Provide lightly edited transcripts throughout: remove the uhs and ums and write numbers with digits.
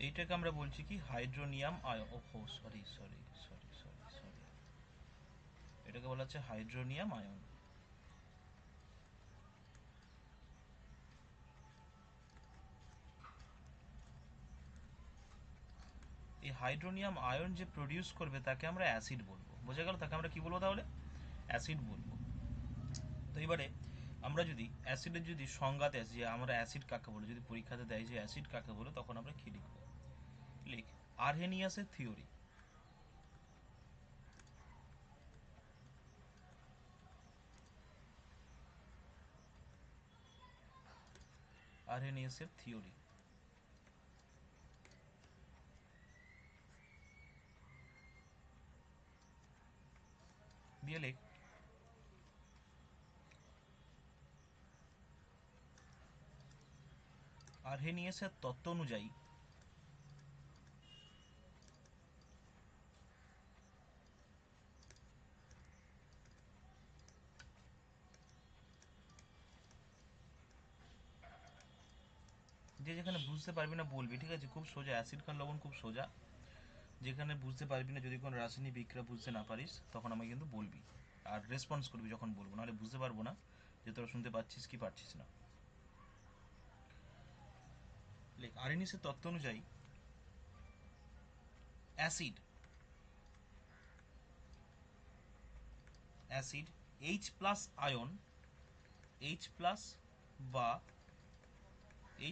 এইটাকে আমরা বলছি কি হাইড্রোনিয়াম আয়ন। ওহো, sorry sorry sorry sorry sorry, এটাকে বলা হচ্ছে হাইড্রোনিয়াম আয়ন। এই হাইড্রোনিয়াম আয়ন যে প্রডিউস করবে তাকে আমরা অ্যাসিড বলবো। বোঝা গেল? তাকে আমরা কি বলবো তাহলে? অ্যাসিড বলবো। তো এবারে আমরা যদি অ্যাসিডের যদি সংজ্ঞাতে আসি যে আমরা অ্যাসিড কাকে বলে, যদি পরীক্ষাতে দেয় যে অ্যাসিড কাকে বলে, তখন আমরা কি লিখব? লিখ আরহেনিয়াসের থিওরি। আরহেনিয়াসের থিওরি দিয়ে লিখ আরহেনিয়াসের তত্ত্ব অনুযায়ী যে যেখানে বুঝতে পারবি না বলবি, ঠিক আছে? খুব সোজা, অ্যাসিড কার লবণ খুব সোজা। যেখানে বুঝতে পারবি না, যদি কোনো রাসায়নিক বিক্রিয়া বুঝতে না পারিস, তখন আমাকে কিন্তু বলবি আর রেসপন্স করবি যখন বলবো, নাহলে বুঝতে পারবো না যে তোরা শুনতে পাচ্ছিস কি পাচ্ছিস না। লেখ আরএনএসের তত্ত্ব অনুযায়ী acid acid H plus ion, H plus বা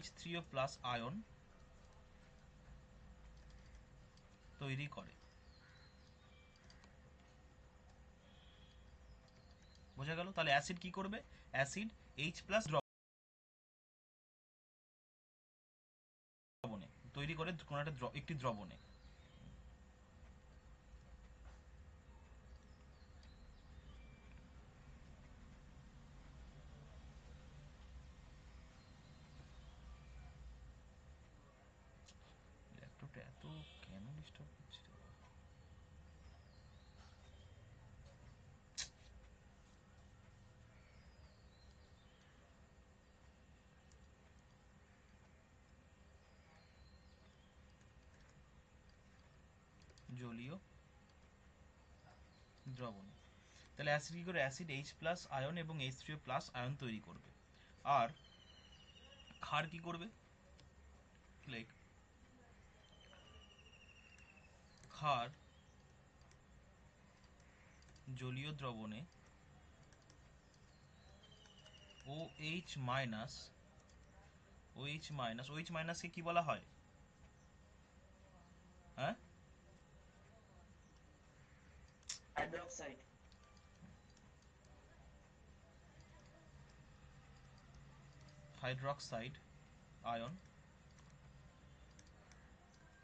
H3O প্লাস আয়ন তৈরি করে। বোঝা গেল? তাহলে অ্যাসিড কি করবে? অ্যাসিড এইচ প্লাস দ্রবণে তৈরি করে কোনো একটা একটি দ্রবণে। ল্যাপটপটা এত কেন ডিস্টার্ব করছে রে বাবা? জলীয় দ্রবণে। তাহলে অ্যাসিড কি করে? অ্যাসিড এইচ প্লাস আয়ন এবং H3O প্লাস আয়ন তৈরি করবে। আর ক্ষার কি করবে? লাইক ক্ষার জলীয় দ্রবণে OH মাইনাস, OH মাইনাসকে কি বলা হয়? হ্যাঁ, হাইড্রোক্সাইড। হাইড্রক্সাইড আয়ন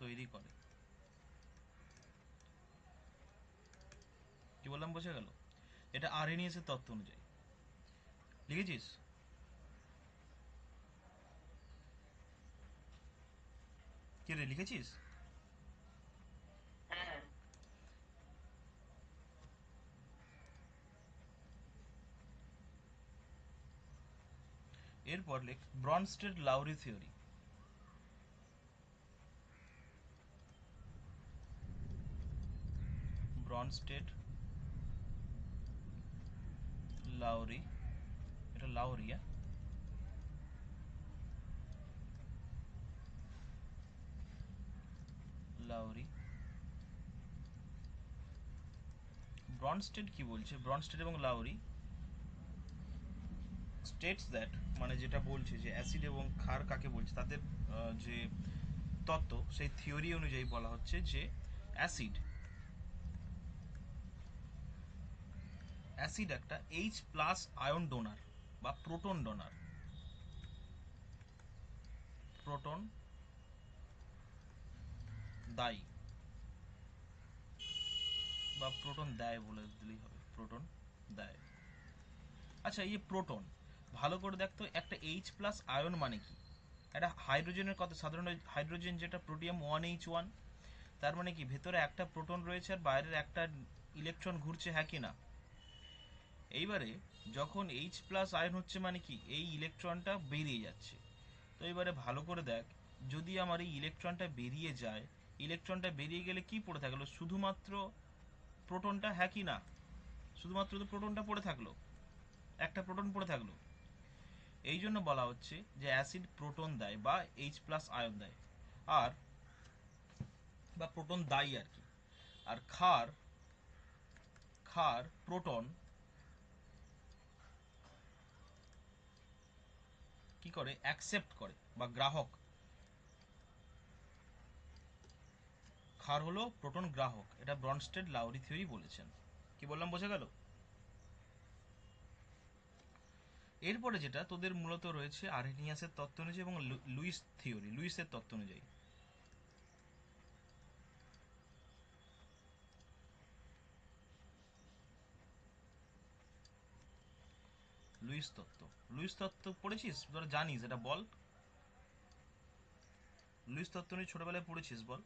তৈরি করে। কি বললাম বোঝা গেল? এটা আরএনএস এর তত্ত্ব অনুযায়ী। লিখেছিস? কি রে, লিখেছিস? হ্যাঁ। এরপর লেখ ব্রনস্টেড লাউরি থিওরি। ব্রনস্টেড লাউরি, এটা লাউরি, লাউরি। ব্রনস্টেড কি বলছে? ব্রনস্টেড এবং লাউরি স্টেটস দ্যাট, মানে যেটা বলছে যে অ্যাসিড এবং ক্ষার কাকে বলছে, তাদের যে তত্ত্ব, সেই থিওরি অনুযায়ী বলা হচ্ছে যে অ্যাসিড অ্যাসিড একটা এইচ প্লাস আয়ন ডোনার বা প্রোটন ডোনার। প্রোটন দায়ী বা প্রোটন দেয় বলে দিলেই হবে, প্রোটন দেয়। আচ্ছা, এই প্রোটন ভালো করে দেখতো, একটা এইচ প্লাস আয়ন মানে কি? একটা হাইড্রোজেনের কথা, সাধারণ হাইড্রোজেন যেটা প্রোটিয়াম 1H1, তার মানে কি ভেতরে একটা প্রোটন রয়েছে আর বাইরের একটা ইলেকট্রন ঘুরছে, হ্যাঁ কি না? এইবারে যখন এইচ প্লাস আয়ন হচ্ছে মানে কি এই ইলেকট্রনটা বেরিয়ে যাচ্ছে। তো এবারে ভালো করে দেখ যদি আমার এই ইলেকট্রনটা বেরিয়ে যায়, ইলেকট্রনটা বেরিয়ে গেলে কি পড়ে থাকলো? শুধুমাত্র প্রোটনটা, হ্যাঁ কি না? শুধুমাত্র তো প্রোটনটা পড়ে থাকলো, একটা প্রোটন পড়ে থাকলো। এই জন্য বলা হচ্ছে যে অ্যাসিড প্রোটন দেয় বা এইচ প্লাস আয়ন দেয়, আর বা প্রোটন দায়ী আর কি। আর ক্ষার, প্রোটন কি করে? অ্যাকসেপ্ট করে বা গ্রাহক। ক্ষার হলো প্রোটন গ্রাহক, এটা ব্রনস্টেড লাউরি থিওরি বলেছেন। কি বললাম, বোঝা গেল? এরপরে যেটা তোদের মূলত রয়েছে আরহেনিয়াসের তত্ত্ব অনুযায়ী এবং লুইস থিওরি, লুইসের তত্ত্ব অনুযায়ী। লুইস তত্ত্ব, লুইস তত্ত্ব পড়েছিস? তোরা জানিস এটা, বল। লুইস তত্ত্ব নিয়ে ছোটবেলায় পড়েছিস, বল।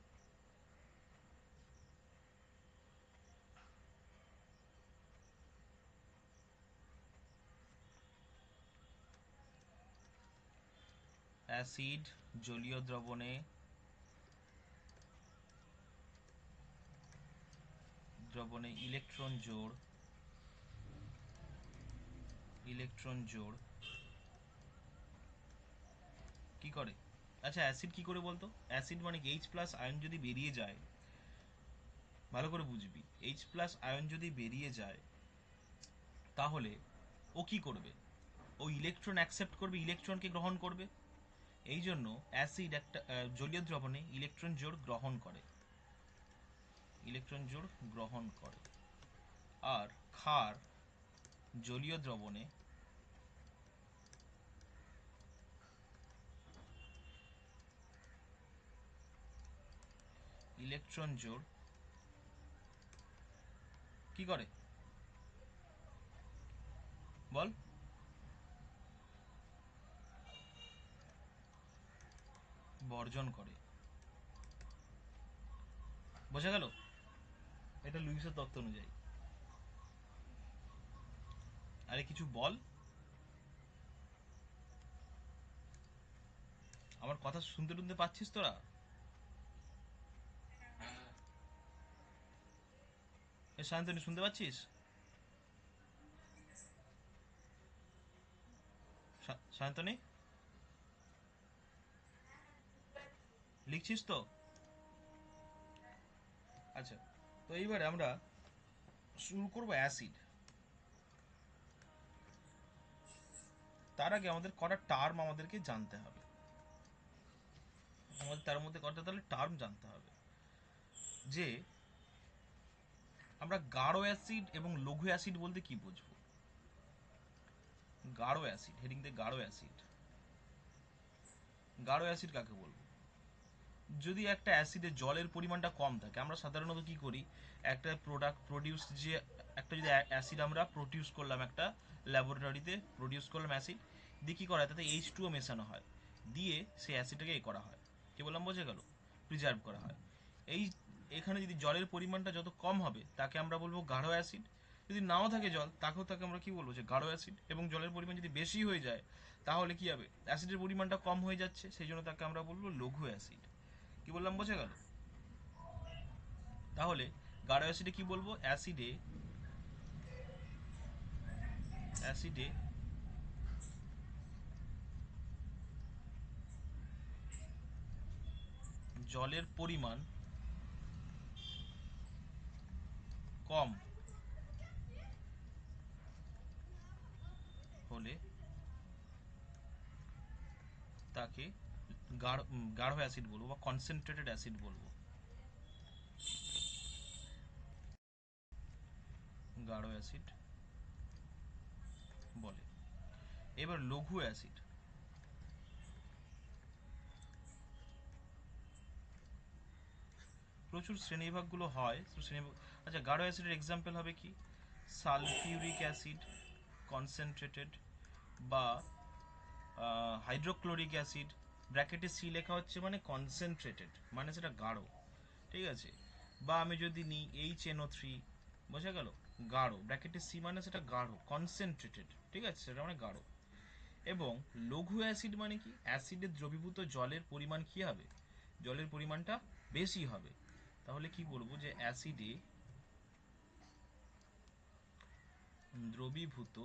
অ্যাসিড জলীয় দ্রবণে ইলেকট্রন জোড়, কি করে? আচ্ছা, অ্যাসিড কি করে বলতো? অ্যাসিড মানে কি? এইচ প্লাস আয়ন যদি বেরিয়ে যায়, ভালো করে বুঝবি, এইচ প্লাস আয়ন যদি বেরিয়ে যায় তাহলে ও কি করবে? ও ইলেকট্রন অ্যাকসেপ্ট করবে, ইলেকট্রনকে গ্রহণ করবে। এই জন্য অ্যাসিড একটা জলীয় দ্রবণে ইলেকট্রন জোড় গ্রহণ করে, আর ক্ষার জলীয় দ্রবণে ইলেকট্রন জোড় কি করে? বল। বর্জন করে। বোঝা গেল? এটা লুইসের তত্ত্ব অনুযায়ী। আরে কিছু বল, আমার কথা শুনতে টুনতে পাচ্ছিস তোরা? এ সায়ন্তনী, শুনতে পাচ্ছিস? সায়ন্তনী, লিখছিস তো? আচ্ছা, তো এইবারে আমরা শুরু করব অ্যাসিড। তার আগে আমাদের কটা টার্ম আমাদেরকে জানতে হবে, আমাদের তার মধ্যে কটা তাহলে টার্ম জানতে হবে। যে আমরা গাঢ় অ্যাসিড এবং লঘু অ্যাসিড বলতে কি বুঝবো? গাঢ় অ্যাসিড, হেডিং দিয়ে গাঢ় অ্যাসিড। গাঢ় অ্যাসিড কাকে বলবো? যদি একটা অ্যাসিডে জলের পরিমাণটা কম থাকে, আমরা সাধারণত কি করি, একটা প্রোডাক্ট প্রডিউস, যে একটা যদি অ্যাসিড আমরা প্রডিউস করলাম, একটা ল্যাবরেটরিতে প্রডিউস করলাম অ্যাসিড, দিয়ে কী করা হয়, তাতে H2O মেশানো হয়, দিয়ে সেই অ্যাসিডটাকে করা হয়, কি বললাম, বোঝা গেল, প্রিজার্ভ করা হয়। এই এখানে যদি জলের পরিমাণটা যত কম হবে তাকে আমরা বলবো গাঢ় অ্যাসিড, যদি নাও থাকে জল তাকে আমরা কি বলবো, যে গাঢ় অ্যাসিড। এবং জলের পরিমাণ যদি বেশি হয়ে যায় তাহলে কি হবে, অ্যাসিডের পরিমাণটা কম হয়ে যাচ্ছে, সেই জন্য তাকে আমরা বলবো লঘু অ্যাসিড। কি বললাম, বোঝা গেল? তাহলে গাঢ় অ্যাসিডে কি বলবো? অ্যাসিডে জলের পরিমাণ কম হলে তাকে গাঢ় অ্যাসিড বলবো বা কনসেন্ট্রেটেড অ্যাসিড বলবো। গাঢ় অ্যাসিড বলে। এবার লঘু অ্যাসিড। প্রচুর শ্রেণীবিভাগগুলো হয়, তো আচ্ছা, গাঢ় অ্যাসিডের এক্সাম্পল হবে কি? সালফিউরিক অ্যাসিড কনসেন্ট্রেটেড, বা হাইড্রোক্লোরিক অ্যাসিড, ব্র্যাকেটে সি লেখা হচ্ছে মানে কনসেন্ট্রেটেড, মানে সেটা গাঢ়, ঠিক আছে। বা আমি যদি নিই HNO3, বোঝা গেল, গাঢ়, ব্র্যাকেটে সি মানে সেটা গাঢ়, কনসেন্ট্রেটেড, ঠিক আছে, সেটা মানে গাঢ়। এবং লঘু অ্যাসিড মানে কি, অ্যাসিডে দ্রবীভূত জলের পরিমাণ কি হবে, জলের পরিমাণটা বেশি হবে। তাহলে কি করব, যে অ্যাসিডে দ্রবীভূত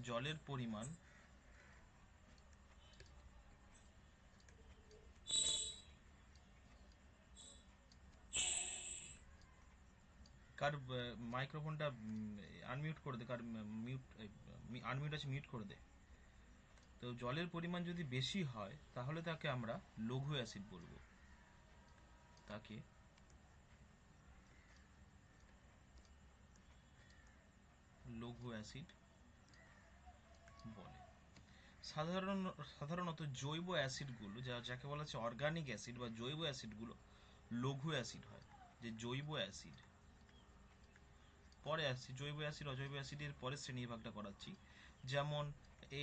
জলের পরিমাণ কার মাইক্রোফোনটা আনমিউট করে দে, কার মিউট আনমিউট আছে, মিউট করে দে। তো জলের পরিমাণ যদি বেশি হয় তাহলে তাকে আমরা লঘু অ্যাসিড বলবো, তাকে লঘু অ্যাসিড বলে। সাধারণত জৈব অ্যাসিডগুলো, যাকে বলা হচ্ছে অর্গানিক অ্যাসিড বা জৈব অ্যাসিডগুলো লঘু অ্যাসিড হয়। যে জৈব অ্যাসিড, পরে আসছি জৈব অ্যাসিড অজৈব অ্যাসিডের পরে শ্রেণীবিভাগটা করাচ্ছি। যেমন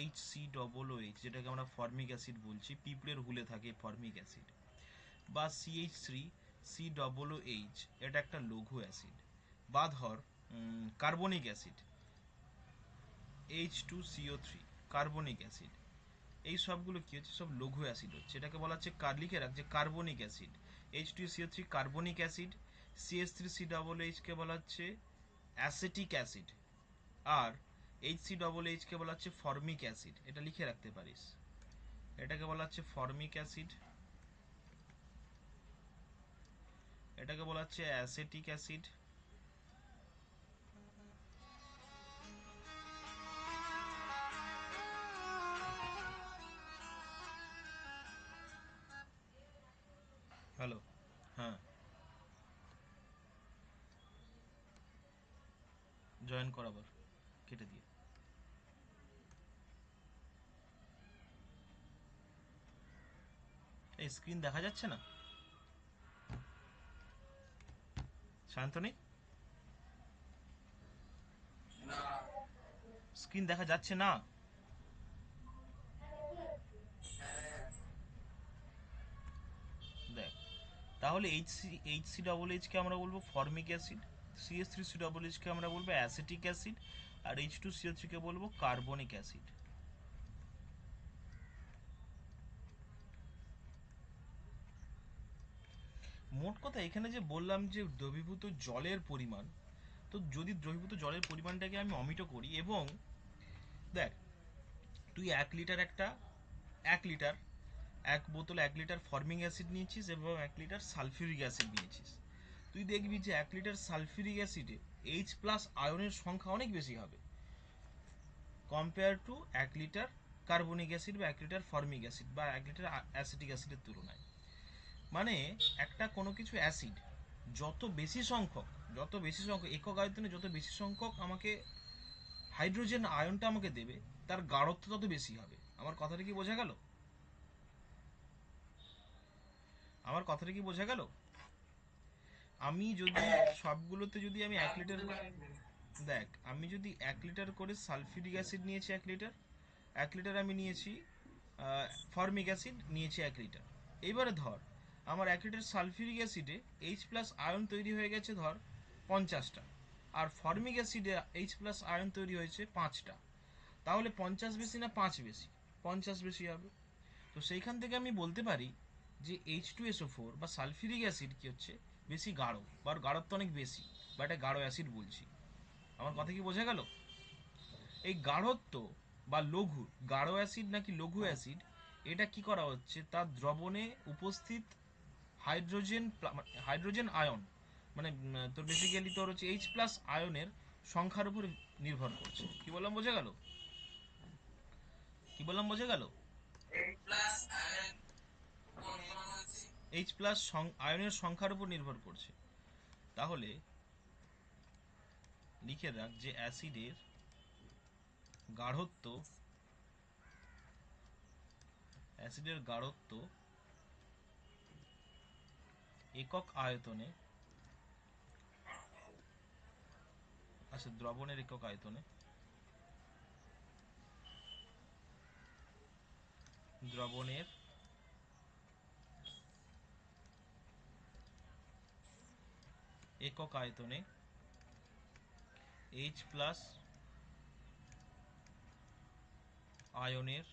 HCOOH, যেটাকে আমরা ফর্মিক অ্যাসিড বলছি, পিঁপড়ের হুলে থাকে ফর্মিক অ্যাসিড। বা CH3COOH, এটা একটা লঘু অ্যাসিড। বা ধর carbonic acid, H2CO3, carbonic acid. এই সবগুলো কি হচ্ছে, সব লঘু অ্যাসিড হচ্ছে। এটাকে বলা হচ্ছে, লিখে রাখ যে carbonic acid. H2CO3 carbonic acid, CH3COOH কে বলা হচ্ছে অ্যাসিটিক অ্যাসিড, আর HCOOH কে বলা হচ্ছে ফর্মিক অ্যাসিড। এটা লিখে রাখতে পারিস, এটাকে বলা হচ্ছে ফর্মিক অ্যাসিড, এটাকে বলা হচ্ছে অ্যাসিটিক অ্যাসিড, হ্যালো, হ্যাঁ, জয়েন কর আবার, কেটে দিয়ে। এই স্ক্রিন দেখা যাচ্ছে না শান্তনি, স্ক্রিন দেখা যাচ্ছে না। দেখ, তাহলে HCOOH কে আমরা বলবো ফর্মিক অ্যাসিড, CH3COOH কে আমরা বলবো অ্যাসিটিক অ্যাসিড, আর H2CO3 কে বলবো কার্বনিক অ্যাসিড। মোট কথা এখানে যে বললাম যে দ্রবীভূত জলের পরিমাণ, তো যদি দ্রবীভূত জলের পরিমাণটাকে আমি অমিট করি, এবং দেখ তুই 1 লিটার এক বোতল 1 লিটার ফর্মিং অ্যাসিড নিয়েছিস এবং 1 লিটার সালফিউরিক অ্যাসিড নিয়েছিস, তুই দেখবি যে 1 লিটার সালফিউরিক অ্যাসিডে H+ আয়নের সংখ্যা অনেক বেশি হবে compare to 1 litre carbonic acid বা 1 লিটার ফর্মিক অ্যাসিড বা 1 লিটার অ্যাসিটিক অ্যাসিডের তুলনায়। মানে একটা কোনো কিছু অ্যাসিড যত বেশি সংখ্যক একক আয়তনে যত বেশি সংখ্যক আমাকে হাইড্রোজেন আয়নটা আমাকে দেবে, তার গাঢ়ত্ব তত বেশি হবে। আমার কথাটা কি বোঝা গেল? আমার কথাটা কি বোঝা গেল? আমি যদি সবগুলোতে যদি আমি 1 লিটার, দেখ আমি যদি 1 লিটার করে সালফিউরিক অ্যাসিড নিয়েছি 1 লিটার, 1 লিটার আমি নিয়েছি ফর্মিক অ্যাসিড নিয়েছি 1 লিটার। এইবারে ধর আমার 1 লিটার সালফিউরিক অ্যাসিডে H+ আয়ন তৈরি হয়ে গেছে ধর 50টা, আর ফর্মিক অ্যাসিডে H+ আয়ন তৈরি হয়েছে 5টা। তাহলে 50 বেশি না 5 বেশি? 50 বেশি হবে। তো সেইখান থেকে আমি বলতে পারি যে H2SO4 বা সালফিউরিক অ্যাসিড কি হচ্ছে, বেশি গাঢ় বা গাঢ়ত্ব অনেক বেশি, বা এটা গাঢ় অ্যাসিড বলছি। আমার কথা কি বোঝা গেল? এই গাঢ়ত্ব বা লঘু, গাঢ় অ্যাসিড নাকি লঘু অ্যাসিড, এটা কি করা হচ্ছে, তার দ্রবণে উপস্থিত হাইড্রোজেন হাইড্রোজেন আয়ন, মানে তোর বেসিক্যালি তোর হচ্ছে H+ আয়নের সংখ্যার উপর নির্ভর করছে। কি বললাম বোঝা গেল? কি বললাম বোঝা গেল? H+ আয়নের সংখ্যার উপর নির্ভর করছে। তাহলে লিখে রাখ যে গাঢ়ত্ব অ্যাসিডের গাঢ়ত্ব একক আয়তনে, আচ্ছা দ্রবণের একক আয়তনে, দ্রবণের একক আয়তনে এইচ প্লাস আয়নের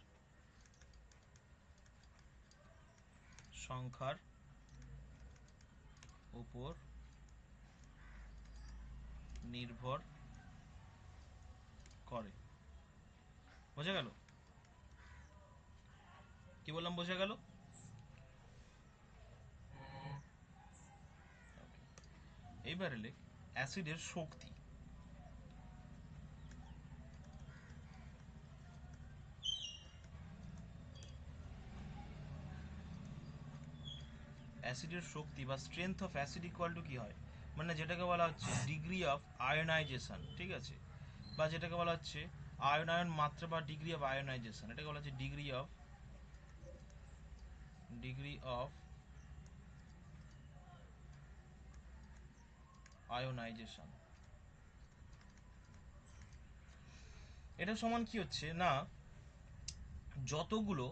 সংখ্যার উপর নির্ভর করে। বোঝা গেল? কি বললাম, বোঝা গেল? এইবারে লেখ অ্যাসিডের শক্তি। অ্যাসিডের শক্তি বা strength of acid equal to কি হয়, মানে যেটাকে বলা হচ্ছে ডিগ্রি অফ আয়নাইজেশন, ঠিক আছে, বা যেটাকে বলা হচ্ছে আয়নায়ন মাত্রা বা ডিগ্রি অফ আয়নাইজেশন, এটাকে বলা হচ্ছে ডিগ্রি অফ আয়নাইজেশন। এটা সমান কি হচ্ছে না, যতগুলো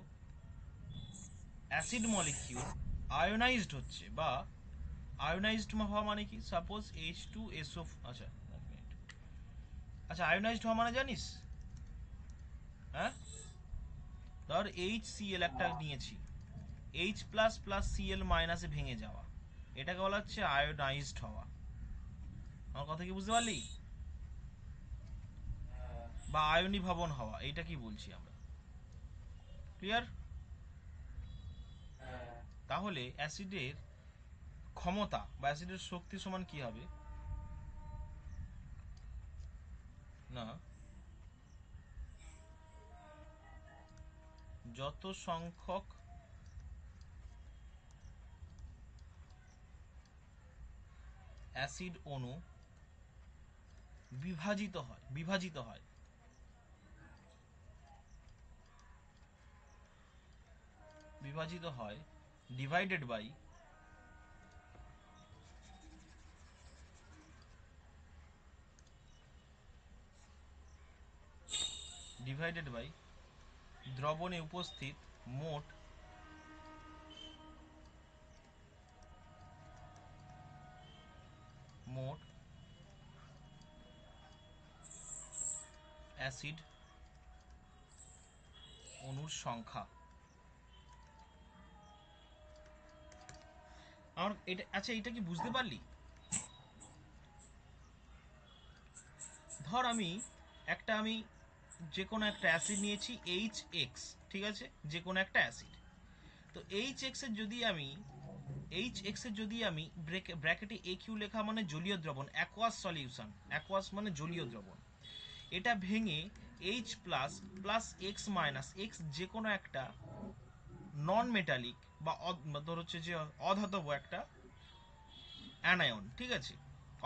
অ্যাসিড মলিকিউল আয়োনাইজড হচ্ছে, বা আয়োনাইজড হওয়া মানে কি, সাপোজ H2SO, আচ্ছা এক মিনিট, আচ্ছা আয়োনাইজড হওয়া মানে জানিস? হ্যাঁ, ধর HCl একটা নিয়েছি, H প্লাস প্লাস Cl মাইনাসে ভেঙে যাওয়া, এটাকে বলা হচ্ছে আয়োনাইজড হওয়া। আমার কথা কি বুঝতে পারলি? বা আয়নীভবন হওয়া, এইটা কি বলছি আমরা, ক্লিয়ার? তাহলে অ্যাসিডের ক্ষমতা বা অ্যাসিডের শক্তি সমান কি হবে না, যত সংখ্যক অ্যাসিড অণু বিভাজিত হয় ডিভাইডেড বাই দ্রবণে উপস্থিত মোট অ্যাসিড অণুর সংখ্যা। আমার এটা, আচ্ছা এটা কি বুঝতে পারলি? ধর আমি যে কোনো একটা অ্যাসিড নিয়েছি HX, ঠিক আছে, যে কোনো একটা অ্যাসিড। তো এইচ এক্স এর যদি আমি ব্র্যাকেটে AQ লেখা মানে জলীয় দ্রবণ, অ্যাকোয়াস সলিউশন, অ্যাকোয়াস মানে জলীয় দ্রবণ, এটা ভেঙে H plus plus x minus x যে কোনো একটা নন মেটালিক বা ধর হচ্ছে যে অধাতব একটা অ্যানায়ন, ঠিক আছে,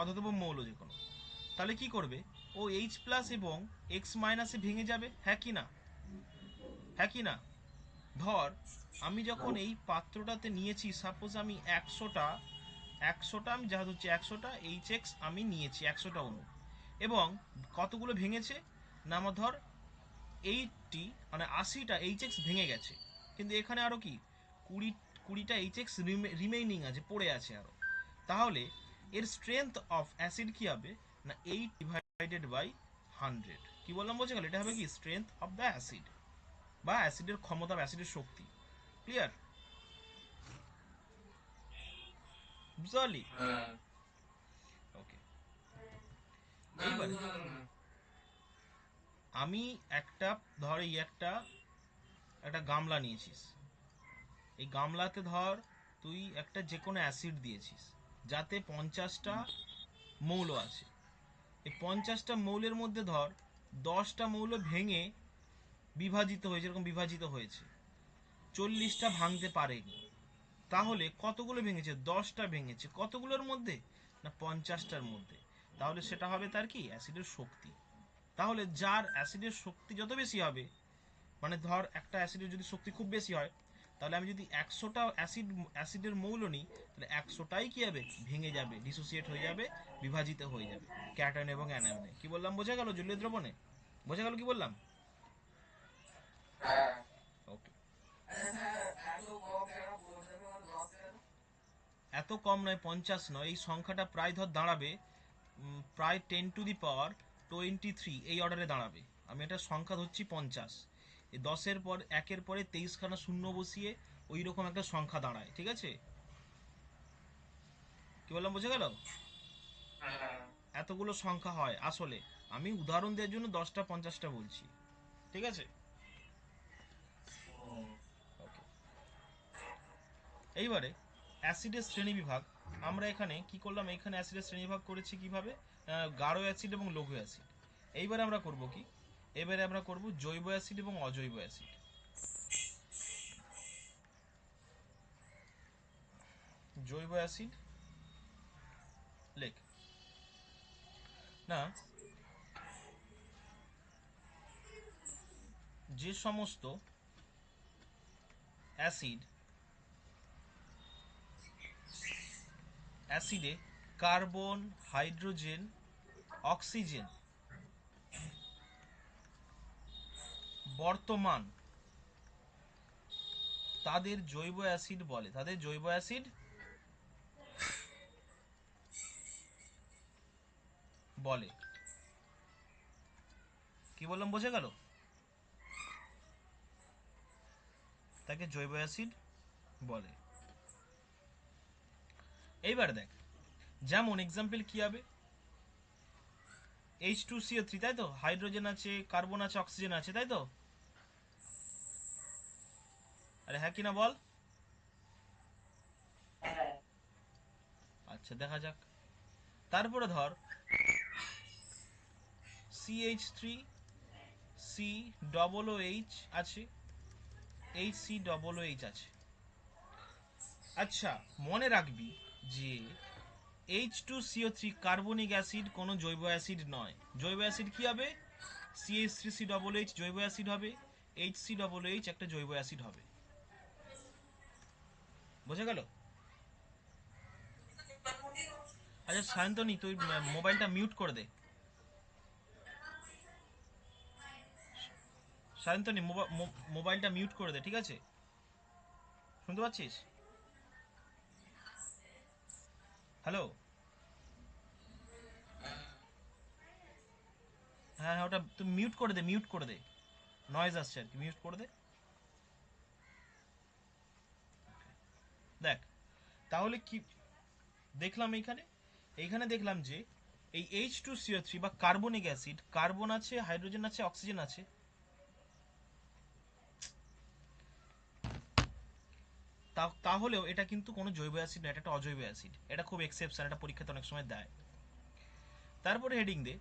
অধাতব মৌল যে কোনো, তাহলে কি করবে, ও H প্লাস এবং এক্স মাইনাসে ভেঙে যাবে, হ্যাঁ কি না, হ্যাঁ কি না? ধর আমি যখন এই পাত্রটাতে নিয়েছি, সাপোজ আমি একশোটা আমি যা হচ্ছে 100টা HX আমি নিয়েছি, 100টা অণু, এবং কতগুলো ভেঙেছে না, আমার ধর 80, মানে 80টা HX ভেঙে গেছে, কিন্তু এখানে আরো কি 20টা HX রিমেইনিং আছে, পড়ে আছে আরো। তাহলে এর স্ট্রেংথ অফ অ্যাসিড কি হবে না, 8/100। কি বললাম বোঝা গেল? এটা হবে কি স্ট্রেংথ অফ দ্য অ্যাসিড, বা অ্যাসিডের ক্ষমতা বা অ্যাসিডের শক্তি। ক্লিয়ার? বুঝতে পারলি? ওকে, এইবারে আমি একটা, ধর এই একটা একটা গামলা নিয়েছিস, এই গামলাতে ধর তুই একটা যে কোনো অ্যাসিড দিয়েছিস, যাতে 50টা মৌল আছে। এই 50টা মৌলের মধ্যে ধর 10টা মৌল ভেঙে বিভাজিত হয়েছে, এরকম বিভাজিত হয়েছে, 40টা ভাঙতে পারেনি। তাহলে কতগুলো ভেঙেছে? 10টা ভেঙেছে। কতগুলোর মধ্যে না, 50টার মধ্যে। তাহলে সেটা হবে তার কি অ্যাসিডের শক্তি। তাহলে যার অ্যাসিডের শক্তি যত বেশি হবে, মানে ধর একটা অ্যাসিডের যদি শক্তি খুব বেশি হয়, তাহলে আমি যদি 100টা অ্যাসিডের মৌল নিই, তাহলে 100টাই কি হবে, ভেঙে যাবে, ডিসোসিয়েট হয়ে যাবে, বিভাজিত হয়ে যাবে ক্যাটায়ন এবং অ্যানায়নে। কি বললাম বোঝা গেল? জলীয় দ্রবণে বোঝা গেল কি বললাম? ওকে, এত কম নয়, 50 নয়, এই সংখ্যাটা প্রায় ধর দাঁড়াবে প্রায় 10 টু দি পাওয়ার 23 এই অর্ডারে দাঁড়াবে। আমি এটা সংখ্যা ধরছি 50। এই 10-এর পর 1-এর পরে 23খানা শূন্য বসিয়ে ওই রকম একটা সংখ্যা দাঁড়ায়, ঠিক আছে? কি বললাম, বুঝে গেল? এতগুলো সংখ্যা হয় আসলে। আমি উদাহরণ দেওয়ার জন্য 10টা 50টা বলছি, ঠিক আছে? ওকে। এইবারে অ্যাসিডের শ্রেণীবিভাগ। আমরা এখানে কি করলাম, এখানে অ্যাসিডের শ্রেণীবিভাগ করেছি কিভাবে, গাঢ় অ্যাসিড এবং লঘু অ্যাসিড। এইবারে আমরা করব কি, এবারে আমরা করব জৈব অ্যাসিড এবং অজৈব অ্যাসিড। জৈব অ্যাসিড লেখ না, যে সমস্ত অ্যাসিডে কার্বন, হাইড্রোজেন, অক্সিজেন বর্তমান, তাদের জৈব অ্যাসিড বলে। তাদের জৈব অ্যাসিড বলে। কি বললাম, বোঝা গেল? তাকে জৈব অ্যাসিড বলে। এইবার দেখ, যেমন এক্সাম্পল কি হবে, H2CO3, তাই তো? হাইড্রোজেন আছে, কার্বন আছে, অক্সিজেন আছে, তাই তো? আরে হ্যাঁ কি না বল। আচ্ছা দেখা যাক। তারপরে ধর CH3, COOH আছে, HCOOH আছে। আচ্ছা, মনে রাখবি যে H2CO3 কার্বনিক অ্যাসিড কোনো জৈব অ্যাসিড নয়। জৈব অ্যাসিড কি হবে? CH3COOH জৈব অ্যাসিড হবে, HCOOH একটা জৈব অ্যাসিড হবে। বোঝা গেল? আচ্ছা সায়ন্তনী, তুই মোবাইলটা মিউট করে দে। সায়ন্তনী, মোবাইলটা মিউট করে দে, ঠিক আছে? শুনতে পাচ্ছিস? হ্যালো? হ্যাঁ হ্যাঁ, ওটা তুই মিউট করে দে, মিউট করে দে। নয়েজ আসছে আর কি, মিউট করে দে। দেখ, তাহলে কি দেখলাম এইখানে? এইখানে দেখলাম যে এই H2CO3 বা কার্বনিক অ্যাসিড, কার্বন আছে, হাইড্রোজেন আছে, অক্সিজেন আছে। তাহলেও এটা কিন্তু কোনো জৈব অ্যাসিড না, এটা একটা অজৈব অ্যাসিড। এটা খুব এক্সেপশন, এটা পরীক্ষাতে অনেক সময় দেয়। তারপরে হেডিং দে,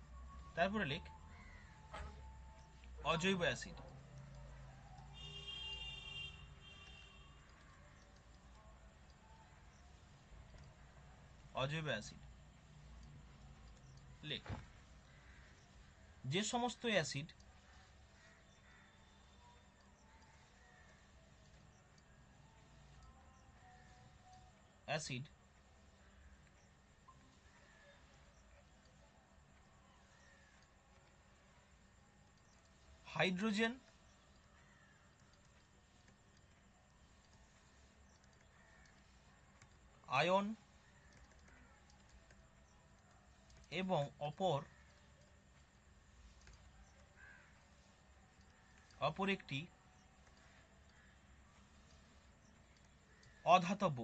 তারপরে লেখ অজৈব অ্যাসিড। অজৈব অ্যাসিড লেখ, যে সমস্ত অ্যাসিড হাইড্রোজেন, আয়ন এবং অপর একটি অধাতব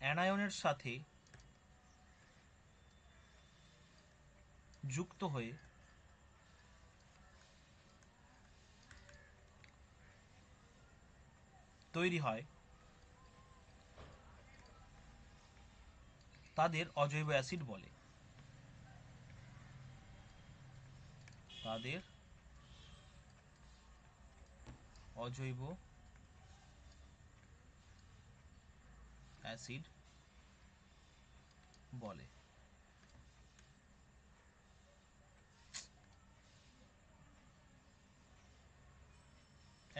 অ্যানায়নের সাথে যুক্ত হয়ে তৈরি হয়, তাদের অজৈব অ্যাসিড বলে। তাদের অজৈব অ্যাসিড বলে।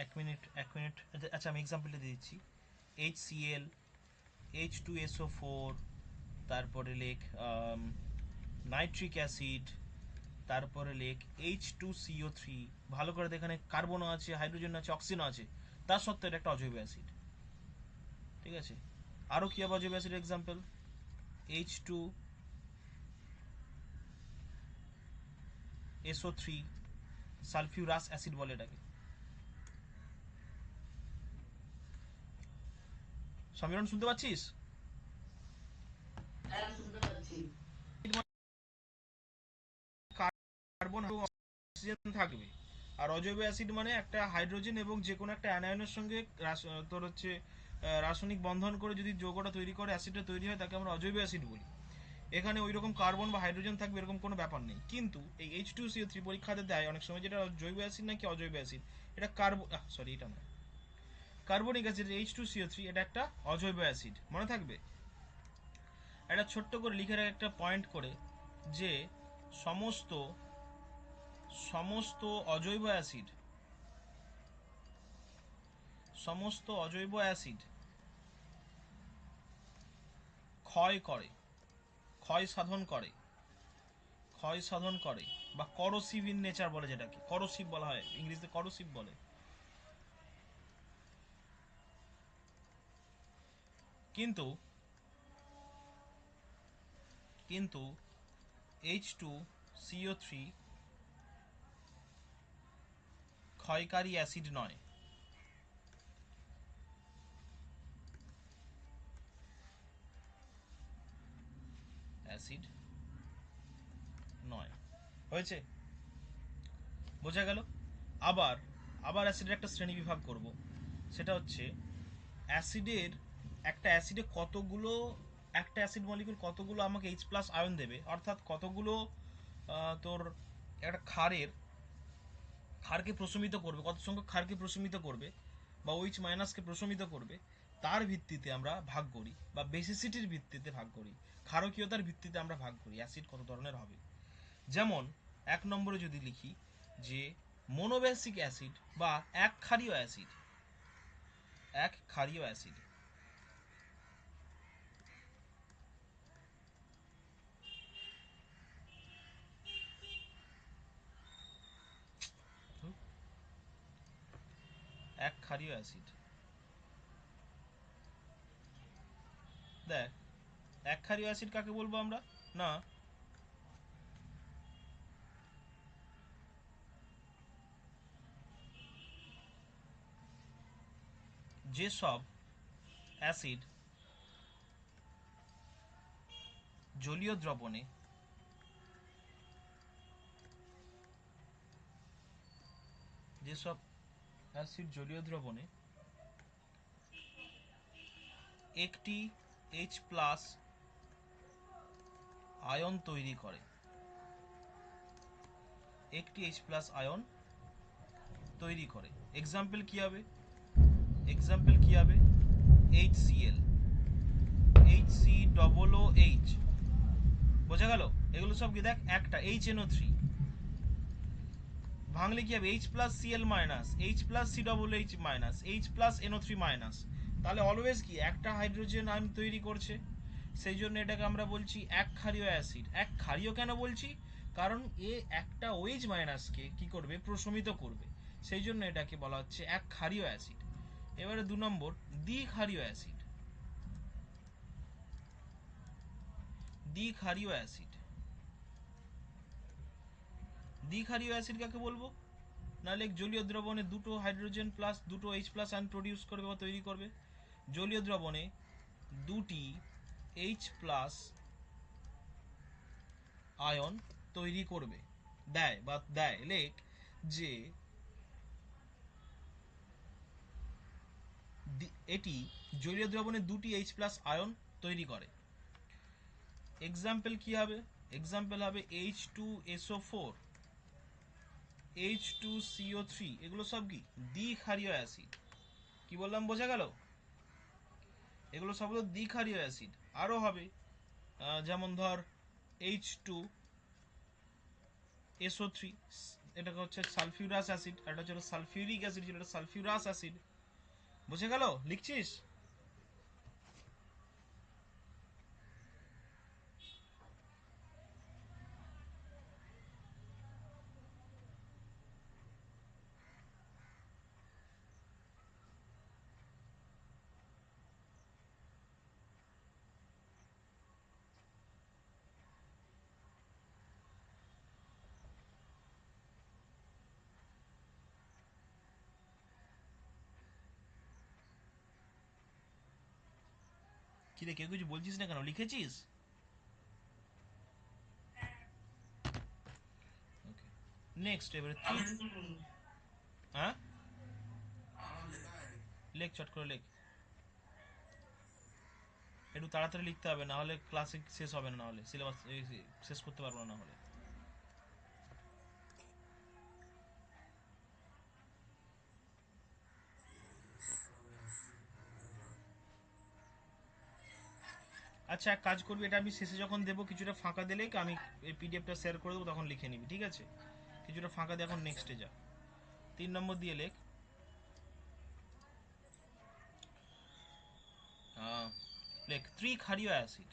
এক মিনিট, এক মিনিট। আচ্ছা আমি এক্সাম্পলটা দিয়ে দিচ্ছি। HCl, H2SO4, তারপরে লেখ নাইট্রিক অ্যাসিড, তারপরে লেখ H2CO3। ভালো করে দেখ, এখানে কার্বনও আছে, হাইড্রোজেন আছে, অক্সিজেনও আছে, তার সত্ত্বেও এটা একটা অজৈব অ্যাসিড, ঠিক আছে? আরো কি হবে অজৈব অ্যাসিডের example? H2 SO3 sulphurous acid বলে এটাকে। সমীরণ শুনতে পাচ্ছিস? হ্যাঁ শুনতে পাচ্ছি। কার্বন অক্সিজেন থাকবে, আর অজৈব অ্যাসিড মানে একটা হাইড্রোজেন এবং যে কোনো একটা অ্যানায়নের সঙ্গে তোর হচ্ছে রাসায়নিক বন্ধন করে যদি যৌগটা তৈরি করে অ্যাসিডটা তৈরি হয় তাকে আমরা অজৈব অ্যাসিড বলি। এখানে ওই রকম কার্বন বা হাইড্রোজেন থাকবে এরকম কোনো ব্যাপার নেই, কিন্তু এই H2CO3 পরীক্ষাতে দেয় অনেক সময় যেটা জৈব অ্যাসিড নাকি অজৈব অ্যাসিড। এটা এটা নয়, কার্বনিক অ্যাসিড H2CO3 এটা একটা অজৈব অ্যাসিড, মনে থাকবে। এটা ছোট্ট করে লিখে রাখ একটা পয়েন্ট করে, যে সমস্ত সমস্ত অজৈব অ্যাসিড সমস্ত অজৈব অ্যাসিড ক্ষয় করে, ক্ষয় সাধন করে, ক্ষয় সাধন করে, বা করোসিভ ইন নেচার বলে, যেটাকে করোসিভ বলা হয়, ইংরেজিতে করোসিভ বলে। কিন্তু কিন্তু H2CO3 ক্ষয়কারী অ্যাসিড নয়। অ্যাসিড নয়, হয়েছে? বোঝা গেল? আবার আবার অ্যাসিডের একটা শ্রেণী বিভাগ করব, সেটা হচ্ছে অ্যাসিডের, একটা অ্যাসিডে কতগুলো, একটা অ্যাসিড মলিকুল কতগুলো আমাকে H প্লাস আয়ন দেবে, অর্থাৎ কতগুলো তোর একটা ক্ষারকে প্রশমিত করবে, কত সংখ্যক ক্ষারকে প্রশমিত করবে বা OH মাইনাসকে প্রশমিত করবে, তার ভিত্তিতে আমরা ভাগ করি, বা বেসিসিটির ভিত্তিতে ভাগ করি, ক্ষারকীয়তার ভিত্তিতে আমরা ভাগ করি অ্যাসিড কত ধরনের হবে। যেমন 1 নম্বরে যদি লিখি যে মোনোবেসিক অ্যাসিড বা এক ক্ষারীয় অ্যাসিড, এক ক্ষারীয় অ্যাসিড এক ক্ষারীয় অ্যাসিড, দেখ এক ক্ষারীয় অ্যাসিড কাকে বলবো আমরা? না, যেসব অ্যাসিড জলীয় দ্রবণে যেসব অ্যাসিড জলীয় দ্রবণে একটি H প্লাস আয়ন তৈরি করে, একটি H প্লাস আয়ন তৈরি করে, এক্সাম্পল কি হবে? এক্সাম্পল কি হবে? HCl, HCOOH, বোঝা গেল? এগুলো সব কি, দেখ একটা HNO3 ভাঙলে কি হবে? H plus Cl minus, H plus COOH minus, H plus NO3 minus, তাহলে অলওয়েজ কি একটা হাইড্রোজেন আয়ন তৈরি করছে, সেই জন্য এটাকে আমরা বলছি এক ক্ষারীয় অ্যাসিড। এক ক্ষারীয় কেন বলছি? কারণ এ একটা OH মাইনাসকে কি করবে? প্রশমিত করবে, সেই জন্য এটাকে বলা হচ্ছে এক ক্ষারীয় অ্যাসিড। এবারে 2 নম্বর, দ্বিক্ষারীয় অ্যাসিড। দ্বিক্ষারীয় অ্যাসিড, দ্বিক্ষারীয় অ্যাসিড কাকে বলবো? নাহলে জলীয় দ্রবণে দুটো হাইড্রোজেন প্লাস দুটো H প্লাস আয়ন প্রডিউস করবে বা তৈরি করবে, জলীয় দ্রবণে দুটি H প্লাস আয়ন তৈরি করবে, দেয় বা দেয় লেখ যে এটি জলীয় দ্রবণে দুটি H প্লাস আয়ন তৈরি করে। এক্সাম্পল কি হবে? এক্সাম্পল হবে H2SO4, H2CO3, এগুলো সব কি দ্বিক্ষারীয় অ্যাসিড। কি বললাম, বোঝা গেল? এগুলো সব হলো দ্বিক্ষারীয় অ্যাসিড। আরো হবে, যেমন ধর H2SO3, এটাকে হচ্ছে সালফিউরাস অ্যাসিড, আর এটা হচ্ছে সালফিউরিক অ্যাসিড, যেটা সালফিউরাস অ্যাসিড। বুঝে গেল? লিখছিস? কি রে, কেউ কিছু বলছিস না কেন? লিখেছিস? ওকে, নেক্সট এবারে হ্যাঁ, লেখ, চট করে লেখ। একটু তাড়াতাড়ি লিখতে হবে, না হলে ক্লাসে শেষ হবে না, না হলে সিলেবাস শেষ করতে পারবো না, না হলে। আচ্ছা, এক কাজ করবি, এটা আমি শেষে যখন দেবো কিছুটা ফাঁকা দিলেই আমি এই পিডিএফটা শেয়ার করে দেবো, তখন লিখে নিবি, ঠিক আছে? কিছুটা ফাঁকা দিয়ে এখন নেক্সটে যা। 3 নম্বর দিয়ে লেখ। লেখ ত্রিক্ষারীয় অ্যাসিড।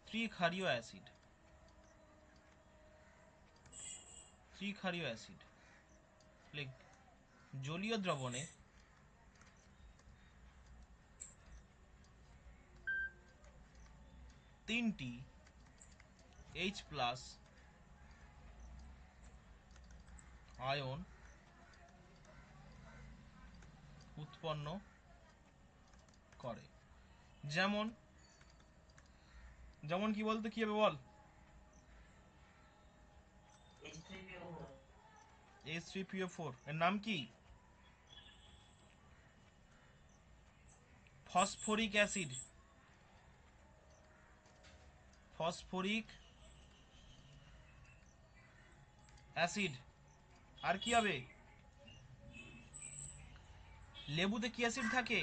ত্রিক্ষারীয় অ্যাসিড। ত্রিক্ষারীয় অ্যাসিড। লেখ জলীয় দ্রবণে তিনটি H+ আয়ন উৎপন্ন করে। যেমন যেমন কি বলতো, কি হবে বল? H3PO4. H3PO4 এর নাম কি? Phosphoric acid. Phosphoric acid. আর কি হবে? লেবুতে কি অ্যাসিড থাকে?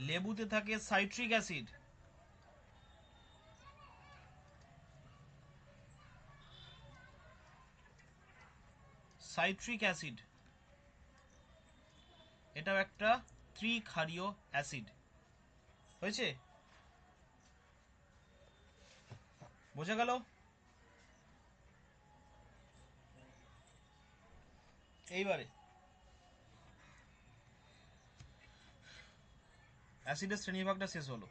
লেবুতে থাকে সাইট্রিক অ্যাসিড। সাইট্রিক অ্যাসিড, এটাও একটা ত্রিক্ষারীয় অ্যাসিড। হয়েছে? বোঝা গেল? এইবারে অ্যাসিডের শ্রেণীবিভাগটা শেষ হলো।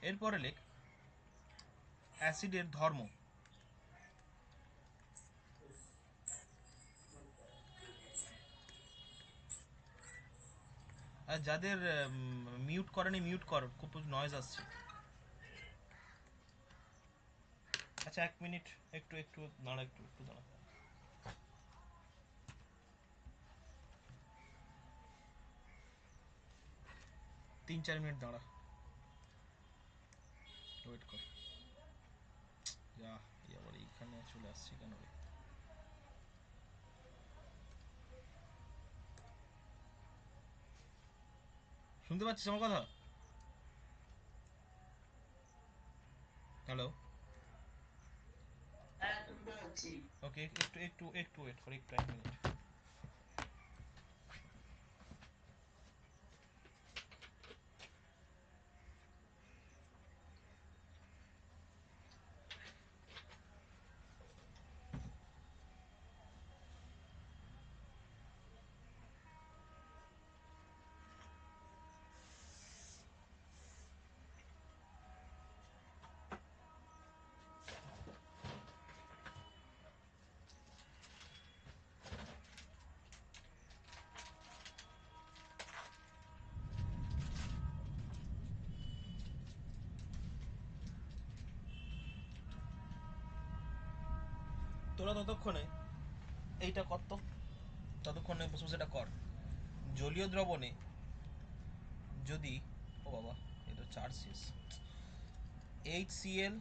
এরপরে লেখ অ্যাসিডের ধর্ম। আর যাদের মিউট করেনি মিউট কর, খুব নয়েজ আসছে। আচ্ছা, 1 মিনিট, একটু একটু দাঁড়া, একটু একটু দাঁড়া। 3-4 মিনিট দাঁড়া, ওয়েট কর। যা, আবার এইখানে চলে আসছে কেন রে? শুনতে পাচ্ছিস আমার কথা? হ্যালো? শুনতে পাচ্ছি। ওকে, একটু একটু একটু ওয়েট কর, একটু 1 মিনিট। তোরা ততক্ষণে এইটা কর তো, ততক্ষণে বসে বসে এটা কর। জলীয় দ্রবণে যদি, ও বাবা, এটা চার্জ শেষ। HCl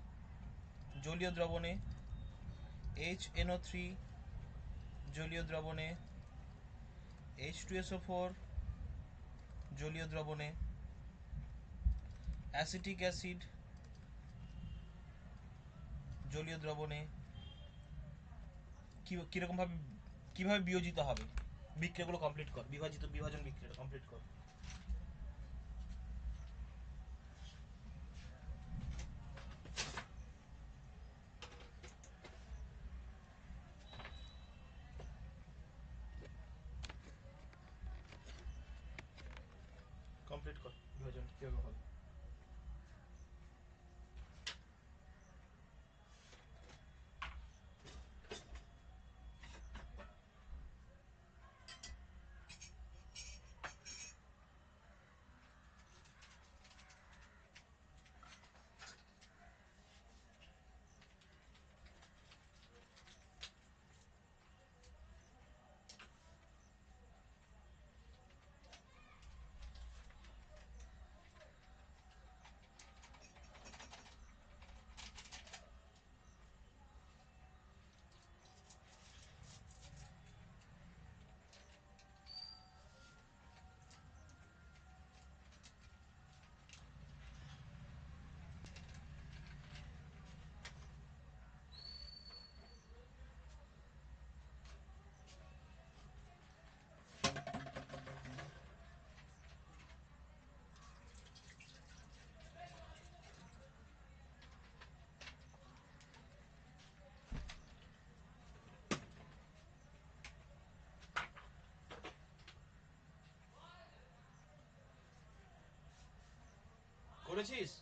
জলীয় দ্রবণে, HNO3 জলীয় দ্রবণে, H2SO4 জলীয় দ্রবণে, অ্যাসিটিক অ্যাসিড জলীয় দ্রবণে কিরকম ভাবে, কিভাবে বিয়োজিত হবে? বিক্রিয়াগুলো কমপ্লিট কর, বিভাজন বিক্রিয়া কমপ্লিট কর। কমপ্লিট কর, বিভাজন কিভাবে হবে। করেছিস?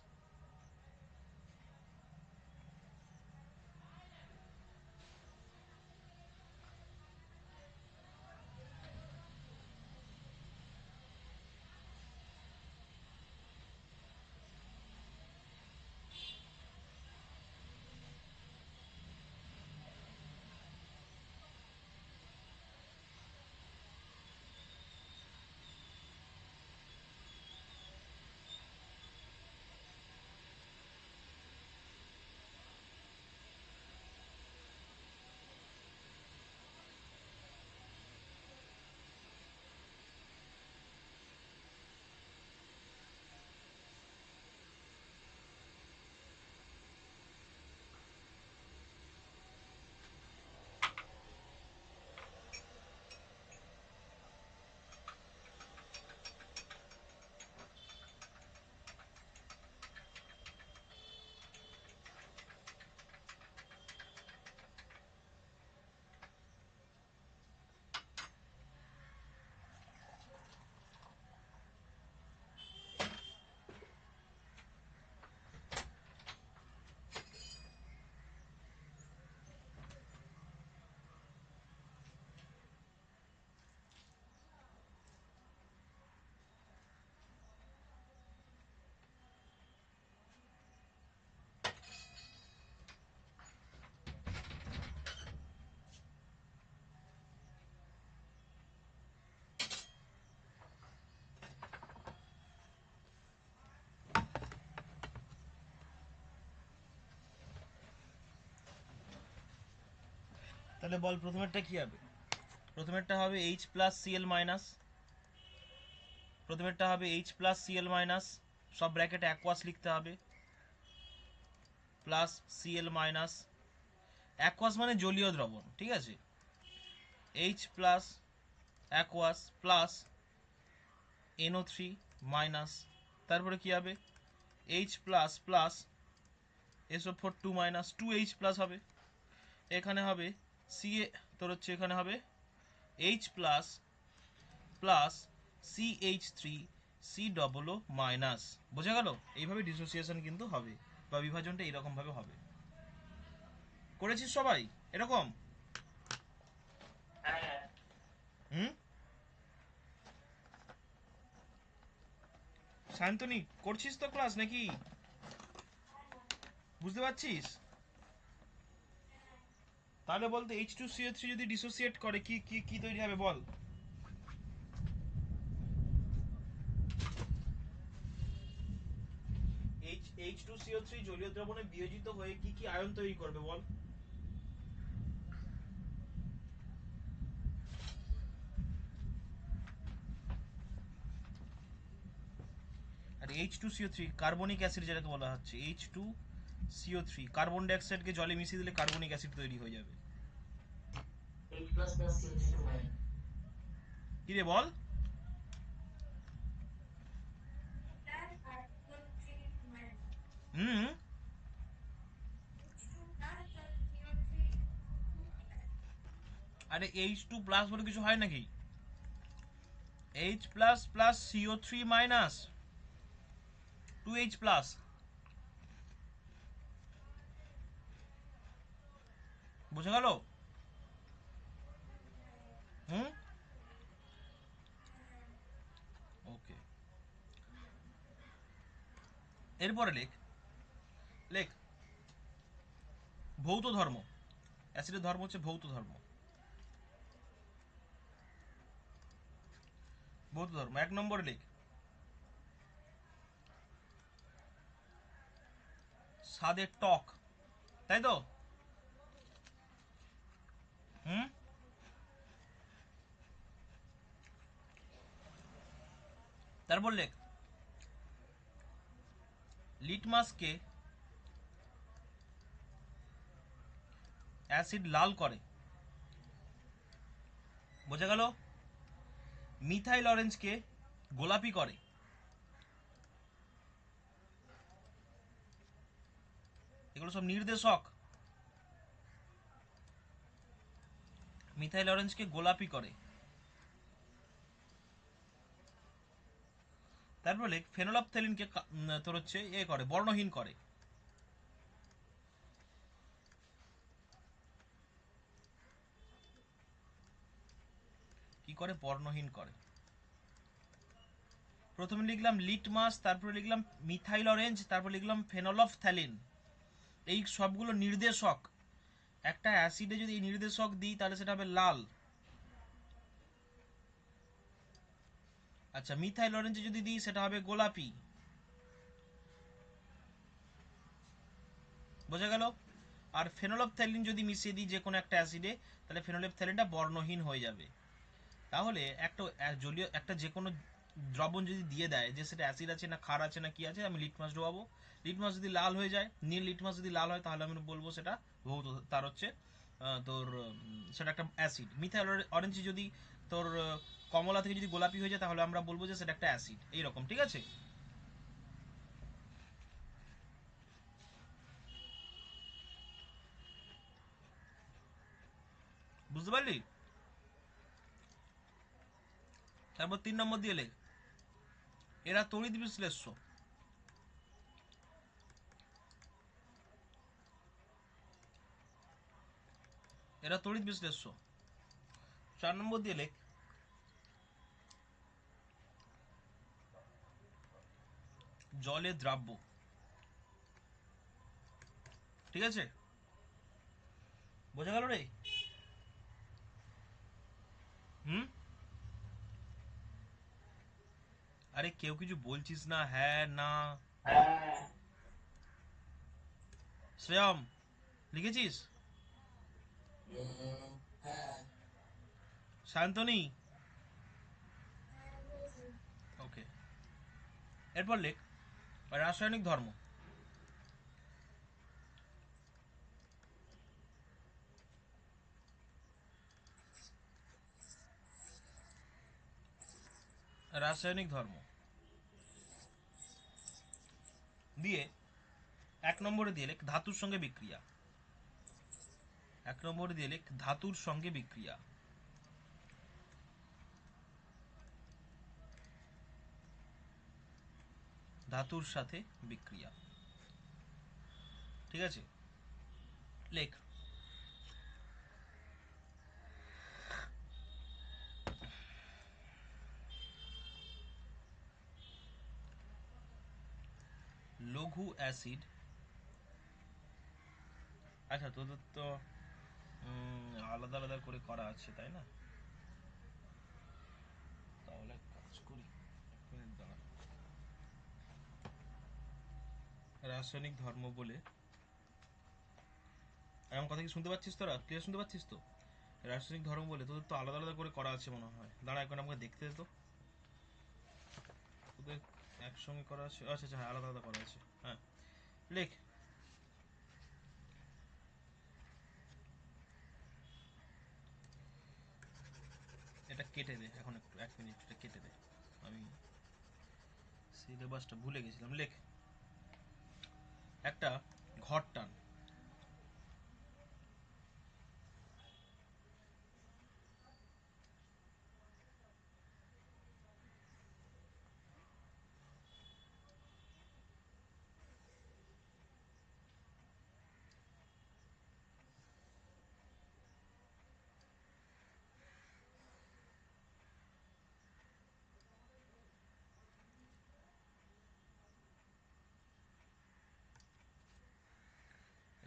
তাহলে বল প্রথমেরটা কি হবে? প্রথমেরটা হবে এইচ প্লাস সিএল মাইনাস, প্রথমেরটা হবে এইচ প্লাস সিএল মাইনাস, সব ব্র্যাকেটে অ্যাকোয়াস লিখতে হবে, প্লাস সিএল মাইনাস, অ্যাকোয়াস মানে জলীয় দ্রবণ, ঠিক আছে, H plus aqueous plus NO3 minus, তারপরে কি হবে H plus plus SO4 2 minus 2H plus হবে, এখানে হবে CA, তোর হচ্ছে এখানে হবে H plus plus CH3 COO minus. বোঝা গেল? এইভাবে ডিসোসিয়েশন কিন্তু হবে, বা বিভাজনটা এরকম ভাবে হবে। করেছিস সবাই এরকম? হ্যাঁ হুম, শান্তনী করছিস তো ক্লাস নাকি? বুঝতে পারছিস? তাহলে বলতে H2CO3 যদি ডিসোসিয়েট করে কি কি কি তৈরি হবে বল? H2CO3 জলীয় দ্রবণে বিয়োজিত হয়ে কি কি আয়ন তৈরি করবে বল? আর H2CO3 কার্বনিক অ্যাসিড যেটাকে বলা হচ্ছে, H2CO3 কার্বন ডাই অক্সাইডকে জলে মিশিয়ে দিলে কার্বনিক অ্যাসিড তৈরি হয়ে যাবে। H plus plus CO3 2 কি রে বল? হুম, আরে H2 প্লাস বলে কিছু হয় নাকি? H plus plus CO3 minus 2H plus. বুঝে গেল? হুম, ওকে। এরপরে লেখ, লেখ ভৌত ধর্ম। অ্যাসিডের ধর্ম হচ্ছে ভৌত ধর্ম। ভৌত ধর্ম 1 নম্বরে লেখ স্বাদে টক, তাই তো? হুম, তারপর লেখ লিটমাসকে অ্যাসিড লাল করে। বোঝা গেল? মিথাইল অরেঞ্জকে গোলাপি করে। এগুলো সব নির্দেশক। মিথাইল অরেঞ্জকে গোলাপি করে। তারপর লেখ ফেনোলফথ্যালিনকে তোর হচ্ছে করে বর্ণহীন করে। কি করে? বর্ণহীন করে। প্রথমে লিখলাম লিটমাস, তারপরে লিখলাম মিথাইল অরেঞ্জ, তারপর লিখলাম ফেনোলফথ্যালিন। এই সবগুলো নির্দেশক। একটা অ্যাসিডে যদি এই নির্দেশক দিই তাহলে সেটা হবে লাল। আচ্ছা, মিথাইল অরেঞ্জে যদি দিই সেটা হবে গোলাপি। বোঝা গেল? আর ফেনোলফথ্যালিন যদি মিশিয়ে দিই যে কোনো একটা অ্যাসিডে, তাহলে ফেনোলফথ্যালিনটা বর্ণহীন হয়ে যাবে। তাহলে একটা জলীয় একটা যে কোনো দ্রবণ যদি দিয়ে দেয় যে সেটা অ্যাসিড আছে না ক্ষার আছে না কি আছে, আমি লিটমাস ডোবাবো। লিটমাস যদি লাল হয়ে যায়, নীল লিটমাস যদি লাল হয়, তাহলে আমি বলবো সেটা ভৌত, তার হচ্ছে তোর সেটা একটা অ্যাসিড। মিথাইল অরেঞ্জ যদি তোর কমলা থেকে যদি গোলাপি হয়ে যায়, তাহলে আমরা বলবো যে সেটা একটা অ্যাসিড। এইরকম, ঠিক আছে? বুঝতে পারলি? তারপর 3 নম্বর দিয়ে লেখ এরা তড়িৎ বিশ্লেষ্য। এরা তড়িৎ বিশ্লেষ্য। 4 নম্বর দিয়ে লেখ জলে দ্রাব্য। ঠিক আছে? বোঝা গেল রে? হুম? আরে কেউ কিছু বলছিস না, হ্যাঁ না? শ্রেয়ম, লিখেছিস? শান্তনী, ওকে। এরপর লেখ রাসায়নিক ধর্ম। রাসায়নিক ধর্ম দিয়ে 1 নম্বরে দিয়ে লেখ ধাতুর সঙ্গে বিক্রিয়া। 1 নম্বরে দিয়ে লেখ ধাতুর সঙ্গে বিক্রিয়া। ধাতুর সাথে বিক্রিয়া। ঠিক আছে? লেখ লঘু অ্যাসিড। আচ্ছা, তোদের তো আলাদা আলাদা করে করা আছে, তাই না? তাহলে এক কাজ করি, 1 মিনিট দাঁড়া। রাসায়নিক ধর্ম বলে, আমার কথা কি শুনতে পাচ্ছিস? তোরা ক্লিয়ার শুনতে পাচ্ছিস তো? রাসায়নিক ধর্ম বলে তোদের তো আলাদা আলাদা করে করা আছে মনে হয়। দাঁড়া, এখন আমাকে দেখতে দে তো। তোদের একসঙ্গে করা আছে? আচ্ছা আচ্ছা, হ্যাঁ, আলাদা আলাদা করা আছে। হ্যাঁ, লেখ এটা কেটে দে এখন, একটু 1 মিনিট এটা কেটে দে। আমি সিলেবাসটা ভুলে গেছিলাম। লেখ একটা ঘর টান।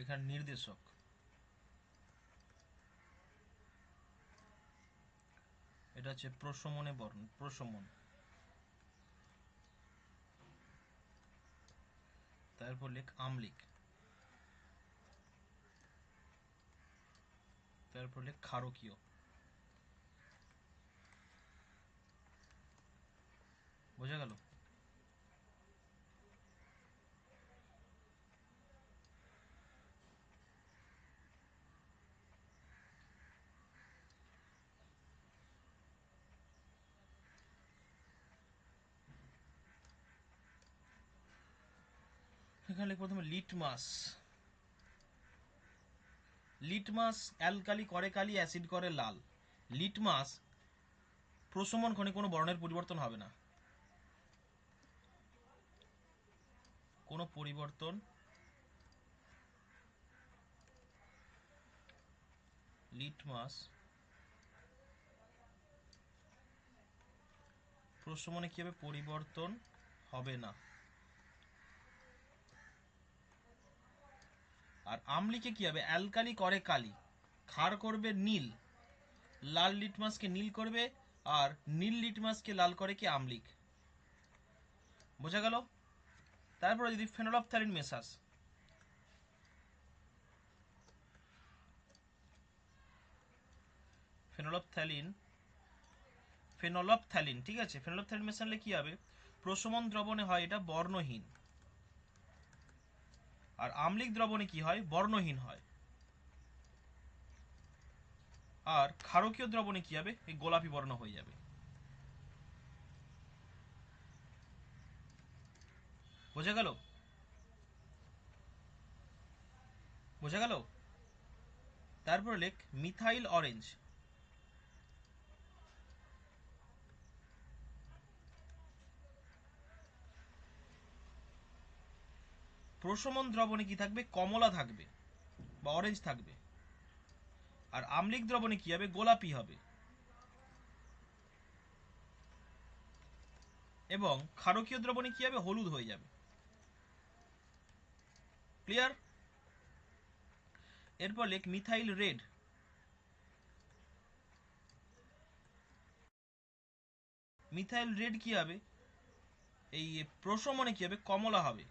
এখানে নির্দেশক। এটা হচ্ছে প্রশমনে বর্ণ, প্রশমন। তারপর লেখ আম্লিক। তারপর লেখ ক্ষারকীয়। বোঝা গেল? এখানে লেখ প্রথমে লিটমাস। লিটমাস অ্যালকালি করে কালি, অ্যাসিড করে লাল। লিটমাস প্রশমন ক্ষণে কোনো বর্ণের পরিবর্তন হবে না। কোনো পরিবর্তন লিটমাস প্রশমনে কি হবে? পরিবর্তন হবে না। আর আম্লিকে কি হবে? অ্যালকালি করে কালি, ক্ষার করবে নীল, লাল লিটমাসকে নীল করবে, আর নীল লিটমাসকে লাল করে কি? আম্লিক। বোঝা গেল? তারপরে যদি ফেনলফথ্যালিন মেশাস, ফেনলফথ্যালিন, ঠিক আছে, ফেনলফথ্যালিন মেশালে কি হবে? প্রশমন দ্রবণে হয় এটা বর্ণহীন, আর আম্লিক দ্রবণে কি হয়? বর্ণহীন হয়। আর ক্ষারকীয় দ্রবণে কি হবে? এই গোলাপি বর্ণ হয়ে যাবে। বোঝা গেল? বোঝা গেল? তারপরে লেখ মিথাইল অরেঞ্জ। প্রশমন দ্রবণে কি থাকবে? কমলা থাকবে বা অরেঞ্জ থাকবে। আর আম্লিক দ্রবণে কি হবে? গোলাপি হবে। এবং ক্ষারকীয় দ্রবণে কি হবে? হলুদ হয়ে যাবে। ক্লিয়ার? এরপর লেখ মিথাইল রেড। মিথাইল রেড কি হবে? এই প্রশমনে কি হবে? কমলা হবে।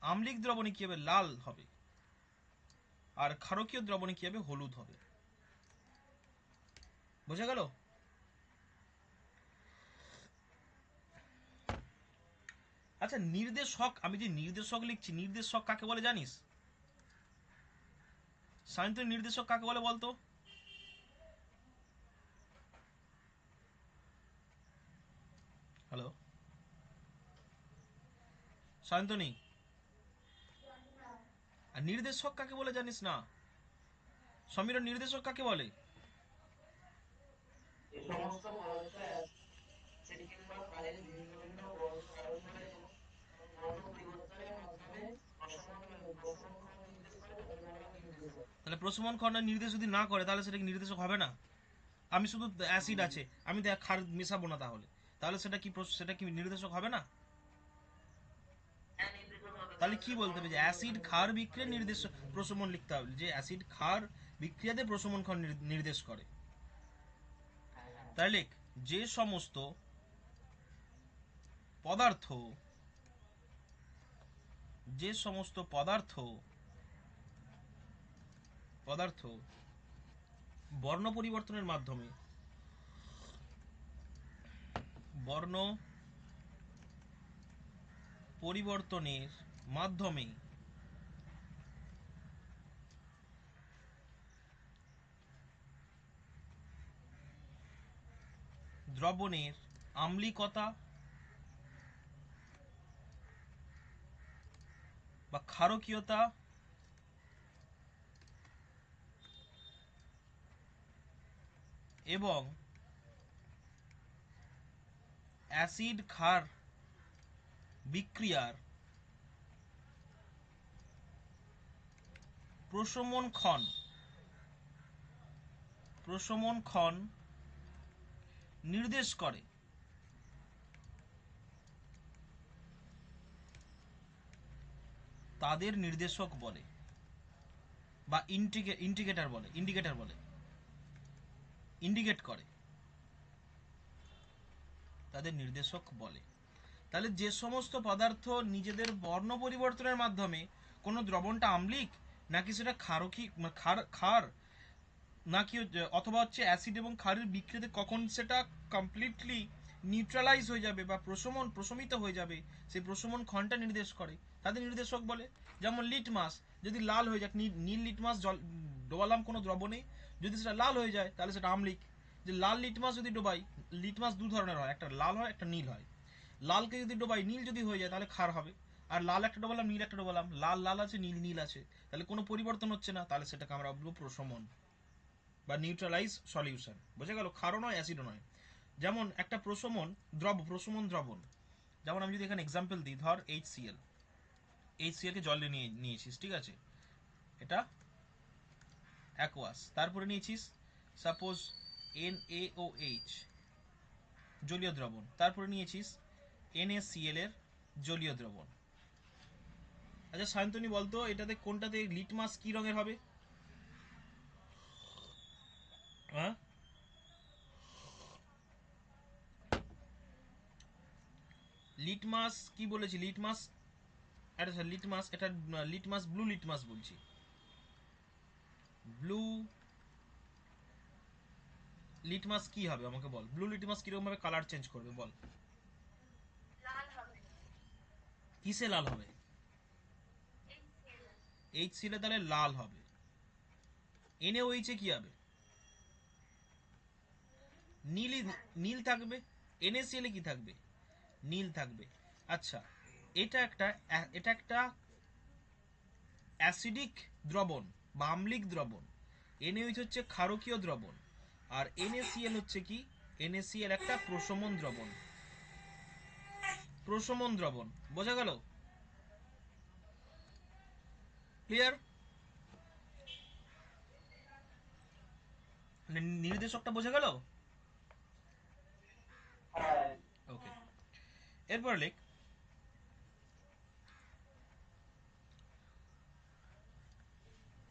আম্লিক দ্রবণে কি হবে? লাল হবে। আর ক্ষারকীয় দ্রবণে কি হবে? হলুদ হবে। বোঝা গেল? আচ্ছা, নির্দেশক, আমি যে নির্দেশক লিখছি, নির্দেশক কাকে বলে জানিস? সায়ন্তনী, নির্দেশক কাকে বলে বলতো? হ্যালো সায়ন্তনী, আর নির্দেশক কাকে বলে জানিস না? সমীরন, নির্দেশক কাকে বলে? এই সমস্ত পদার্থ অ্যাসিড কিংবা ক্ষারের ভিন্ন ভিন্ন বর্ণ ধারণ করে এবং বর্ণ পরিবর্তনের মাধ্যমে প্রশমন ক্ষমতা নির্দেশ করে, তাদের বলা হয় নির্দেশক। তাহলে প্রশমন খণ্ডের নির্দেশ যদি না করে, তাহলে সেটা কি নির্দেশক হবে না? আমি শুধু অ্যাসিড আছে, আমি তো ক্ষার মেশাবো না, তাহলে তাহলে সেটা কি নির্দেশক হবে না? হ্যাঁ, নির্দেশক হবে, তাহলে কারণ কি এটা বলতে হবে? যে অ্যাসিড বর্ণ ক্ষার পরিবর্তনের বিক্রিয়া মাধ্যমে। নির্দেশ প্রশমন লিখতে হবে, যে অ্যাসিড ক্ষার বিক্রিয়াতে প্রশমন খণ্ড নির্দেশ করে। হ্যাঁ, হ্যাঁ। তাই লেখ যে সমস্ত পদার্থ, যে সমস্ত পদার্থ পদার্থ বর্ণ পরিবর্তনের মাধ্যমে, বর্ণ পরিবর্তনের মাধ্যমে দ্রবণের আম্লিকতা বা ক্ষারকীয়তা এবং অ্যাসিড ক্ষার বিক্রিয়ার প্রশমন ক্ষণ নির্দেশ করে, তাদের নির্দেশক বলে, বা ইন্ডিকেটর বলে, ইন্ডিকেট করে, তাদের নির্দেশক বলে। তাহলে যে সমস্ত পদার্থ নিজেদের বর্ণ পরিবর্তনের মাধ্যমে কোনো দ্রবণটা আম্লিক, নাকি সেটা ক্ষারকী, ক্ষার ক্ষার নাকি অথবা হচ্ছে অ্যাসিড এবং ক্ষারের বিক্রিয়াতে কখন সেটা কমপ্লিটলি নিউট্রালাইজ হয়ে যাবে বা প্রশমিত হয়ে যাবে, সেই প্রশমন ক্ষণটা নির্দেশ করে, তাদের নির্দেশক বলে। যেমন লিটমাস যদি লাল হয়ে যায়, নীল লিটমাস জল ডোবালাম কোনো দ্রবণে, যদি সেটা লাল হয়ে যায় তাহলে সেটা আম্লিক। যে লাল লিটমাস যদি ডোবাই, লিটমাস দু ধরনের হয়, একটা লাল হয়, একটা নীল হয়। লালকে যদি ডোবাই, নীল যদি হয়ে যায় তাহলে ক্ষার হবে। আর লাল একটা ডোবালাম, নীল একটা ডোবালাম, লাল লাল আছে, নীল নীল আছে, তাহলে কোনো পরিবর্তন হচ্ছে না, তাহলে সেটাকে আমরা বলবো প্রশমন বা নিউট্রালাইজ সলিউশন। বোঝা গেল? ক্ষারও নয়, অ্যাসিডও নয়। যেমন একটা প্রশমন দ্রবণ, যেমন আমি যদি এখানে এক্সাম্পল দিই, ধর HCl, HCl কে জলে নিয়েছিস, ঠিক আছে, এটা অ্যাকোয়াস। তারপরে নিয়েছিস সাপোজ NaOH, জলীয় দ্রবণ। তারপরে নিয়েছিস NaCl এর জলীয় দ্রবণ। আচ্ছা সায়ন্তনী বলতো এটাতে কোনটাতে লিটমাস কি রঙের হবে? হ্যাঁ, লিটমাস কি বলেছি? লিটমাস, আচ্ছা লিটমাস, এটা লিটমাস, ব্লু লিটমাস বলছি। ব্লু লিটমাস কি হবে আমাকে বল, ব্লু লিটমাস কিরকম ভাবে কালার চেঞ্জ করবে বল? লাল হবে। কিসে লাল হবে? HCl এ তাহলে লাল হবে। NaOH এ কি হবে? নীল, নীল থাকবে। NaCl এ কি থাকবে? নীল থাকবে। আচ্ছা, এটা একটা, এটা একটা অ্যাসিডিক দ্রবণ বা আম্লিক দ্রবণ। NaOH হচ্ছে ক্ষারকীয় দ্রবণ, আর NaCl হচ্ছে কি? NaCl একটা প্রশমন দ্রবণ। প্রশমন দ্রবণ, বোঝা গেল? ক্লিয়ার? নির্দেশকটা বোঝা গেল? হ্যাঁ। ওকে, এরপর লেখ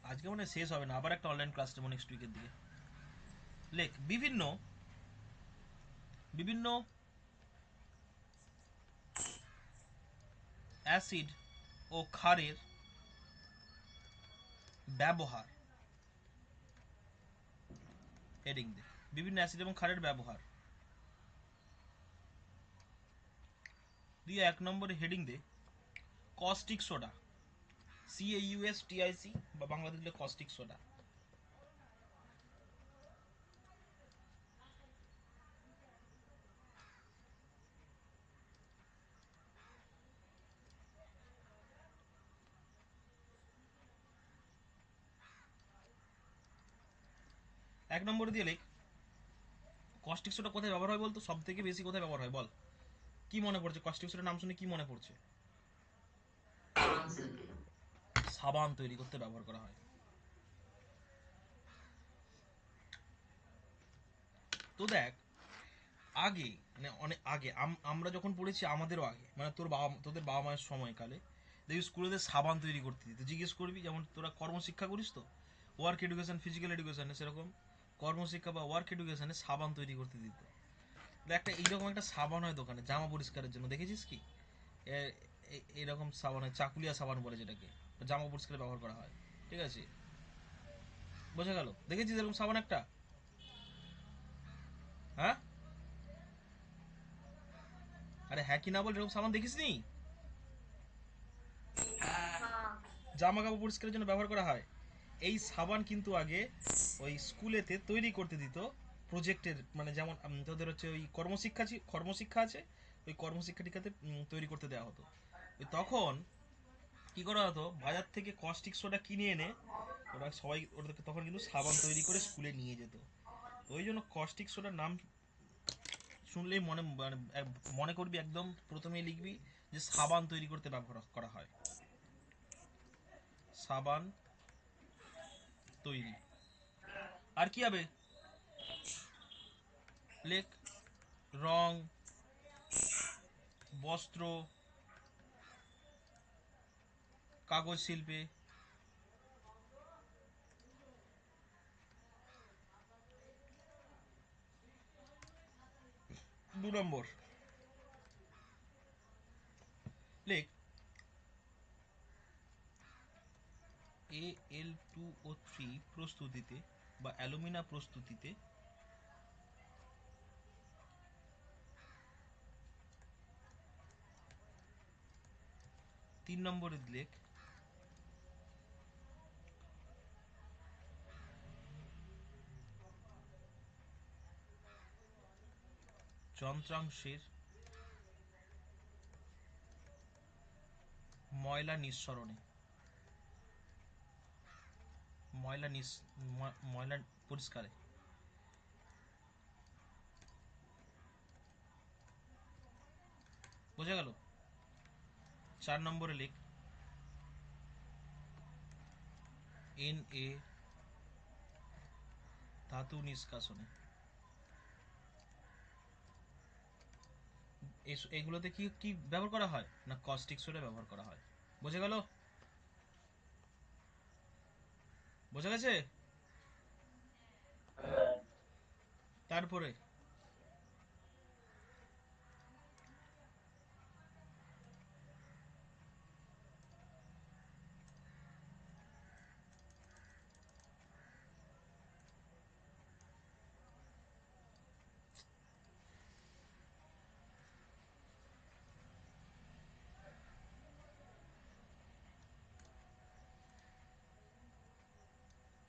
আজকে মনে শেষ হবে না, আবার একটা অনলাইন ক্লাস নেবো নেক্সট উইকের দিকে। লেখ বিভিন্ন বিভিন্ন অ্যাসিড ও ক্ষারের ব্যবহার। হেডিং দে, বিভিন্ন অ্যাসিড এবং ক্ষারের ব্যবহার দিয়ে 1 নম্বরে হেডিং দে কস্টিক সোডা, CAUSTIC, বা বাংলাতে দিলে কস্টিক সোডা। এক নম্বরে দিয়ে লেখ কস্টিক সোডা কোথায় ব্যবহার হয় বলতো? সব থেকে বেশি কোথায় ব্যবহার হয় বল? কি মনে পড়ছে কস্টিক সোডার নাম শুনে, কি মনে পড়ছে? সাবান শিল্পে। সাবান তৈরি করতে ব্যবহার করা হয়। তো দেখ, আগে মানে অনেক আগে আমরা যখন পড়েছি, আমাদেরও আগে মানে তোদের বাবা মায়ের সময়কালে দেখবি স্কুলেতে সাবান তৈরি করতে দিত। জিজ্ঞেস করবি, যেমন তোরা কর্মশিক্ষা করিস তো, ওয়ার্ক এডুকেশন, ফিজিক্যাল এডুকেশনে, সেরকম কর্মশিক্ষা বা ওয়ার্ক এডুকেশনে সাবান তৈরি করতে দিত। একটা এইরকম একটা সাবান হয় দোকানে জামা পরিষ্কারের জন্য, দেখেছিস কি? এইরকম সাবান হয়, চাকুলিয়া সাবান বলে যেটাকে, জামা পরিষ্কারে ব্যবহার করা হয়, ঠিক আছে? বোঝা গেল? দেখেছিস এরকম সাবান একটা? হ্যাঁ, আরে হ্যাঁ কি না বল, এরকম সাবান দেখিস নি? হ্যাঁ। জামা কাপড় পরিষ্কারের জন্য ব্যবহার করা হয়। এই সাবান কিন্তু আগে ওই স্কুলেতে তৈরি করতে দিত প্রজেক্টের, মানে যেমন তোদের হচ্ছে ওই কর্মশিক্ষা আছে, ওই কর্মশিক্ষা টিকাতে তৈরি করতে দেওয়া হতো। ওই তখন কি করা হতো, বাজার থেকে কস্টিক সোডা কিনে এনে ওরা সবাই ওদেরকে তখন কিন্তু সাবান তৈরি করে স্কুলে নিয়ে যেত। তো ওই জন্য কস্টিক সোডার নাম শুনলেই মনে করবি, একদম প্রথমেই লিখবি যে সাবান তৈরি করতে ব্যবহার করা হয়। সাবান তৈরি। আর কি হবে লেখ? রং, বস্ত্র, কাগজ শিল্পে, 2 নম্বর লেখ Al2O3 প্রস্তুতিতে বা অ্যালুমিনা প্রস্তুতিতে 3 নম্বরে লেখ যন্ত্রাংশের ময়লা নিঃসরণে, ময়লা পরিষ্কারে। বোঝা গেল? 4 নম্বরে লিখ Na ধাতু নিষ্কাশনে। এগুলোতে কি কি ব্যবহার করা হয় না কস্টিক সোডা ব্যবহার করা হয়। বোঝা গেল? বোঝা গেছে? তারপরে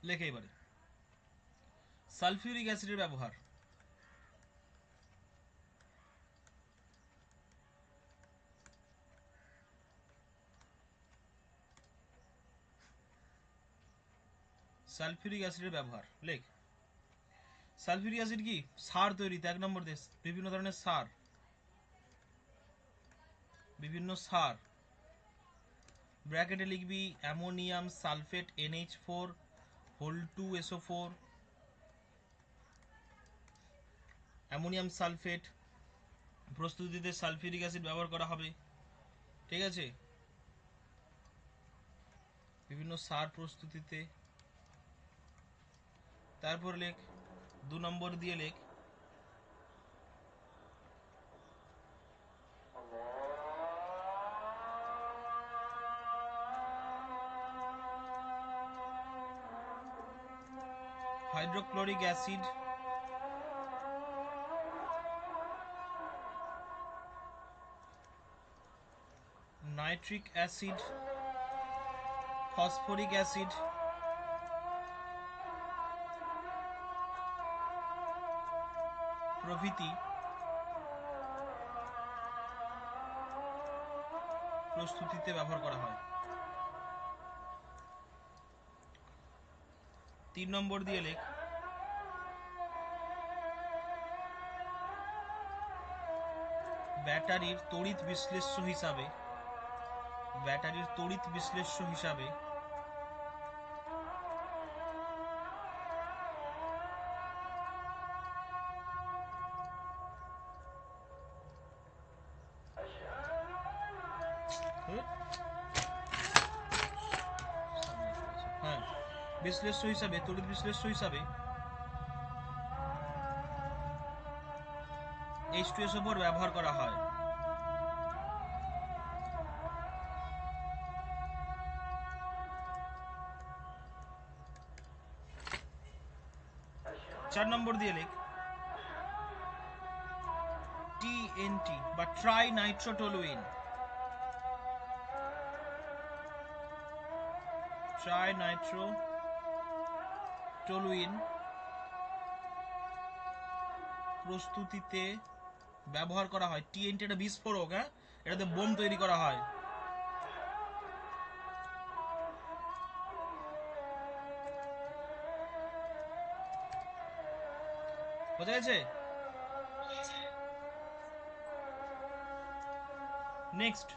লেখে এবারে সালফিউরিক অ্যাসিডের ব্যবহার। সালফিউরিক অ্যাসিডের ব্যবহার লেখ। সালফিউরিক অ্যাসিড কি সার তৈরিতে 1 নম্বর দেশ, বিভিন্ন ধরনের সার, বিভিন্ন সার। ব্র্যাকেটে লিখবি ammonium sulphate NH4 whole 2SO4, ammonium sulphate প্রস্তুতিতে সালফিউরিক অ্যাসিড ব্যবহার করা হবে। ঠিক আছে, বিভিন্ন সার প্রস্তুতিতে। তারপর লেখ 2 নম্বর দিয়ে লেখ hydrochloric acid nitric acid phosphoric acid প্রভৃতি প্রস্তুতিতে ব্যবহার করা হয়। 3 নম্বর দিয়ে লেখ ব্যাটারির তড়িৎ বিশ্লেষ্য হিসাবে হ্যাঁ তড়িৎ বিশ্লেষ্য হিসাবে H2SO4 ব্যবহার করা হয়। চার নম্বর দিয়ে লেখ TNT বা ট্রাই নাইট্রোটলুইন। প্রস্তুতিতে ব্যবহার করা হয়। TNT একটা বিস্ফোরক, হ্যাঁ, এটাতে বোম তৈরি করা হয়। বোঝা গেছে? নেক্সট,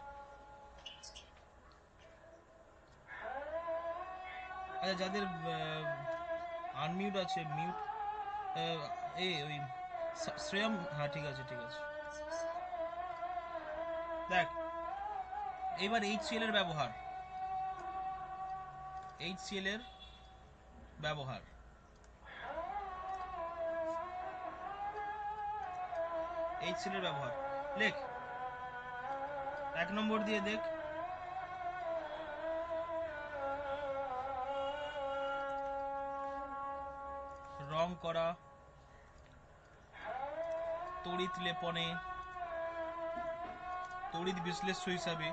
আচ্ছা যাদের আনমিউট আছে মিউট ওই শ্রেয়ম, হ্যাঁ ঠিক আছে। দেখ এবার HCl এর ব্যবহার। HCl এর ব্যবহার লেখ 1 নম্বর দিয়ে দেখ রং করা, তড়িৎ লেপনে, তড়িৎ বিশ্লেষ্য হিসাবে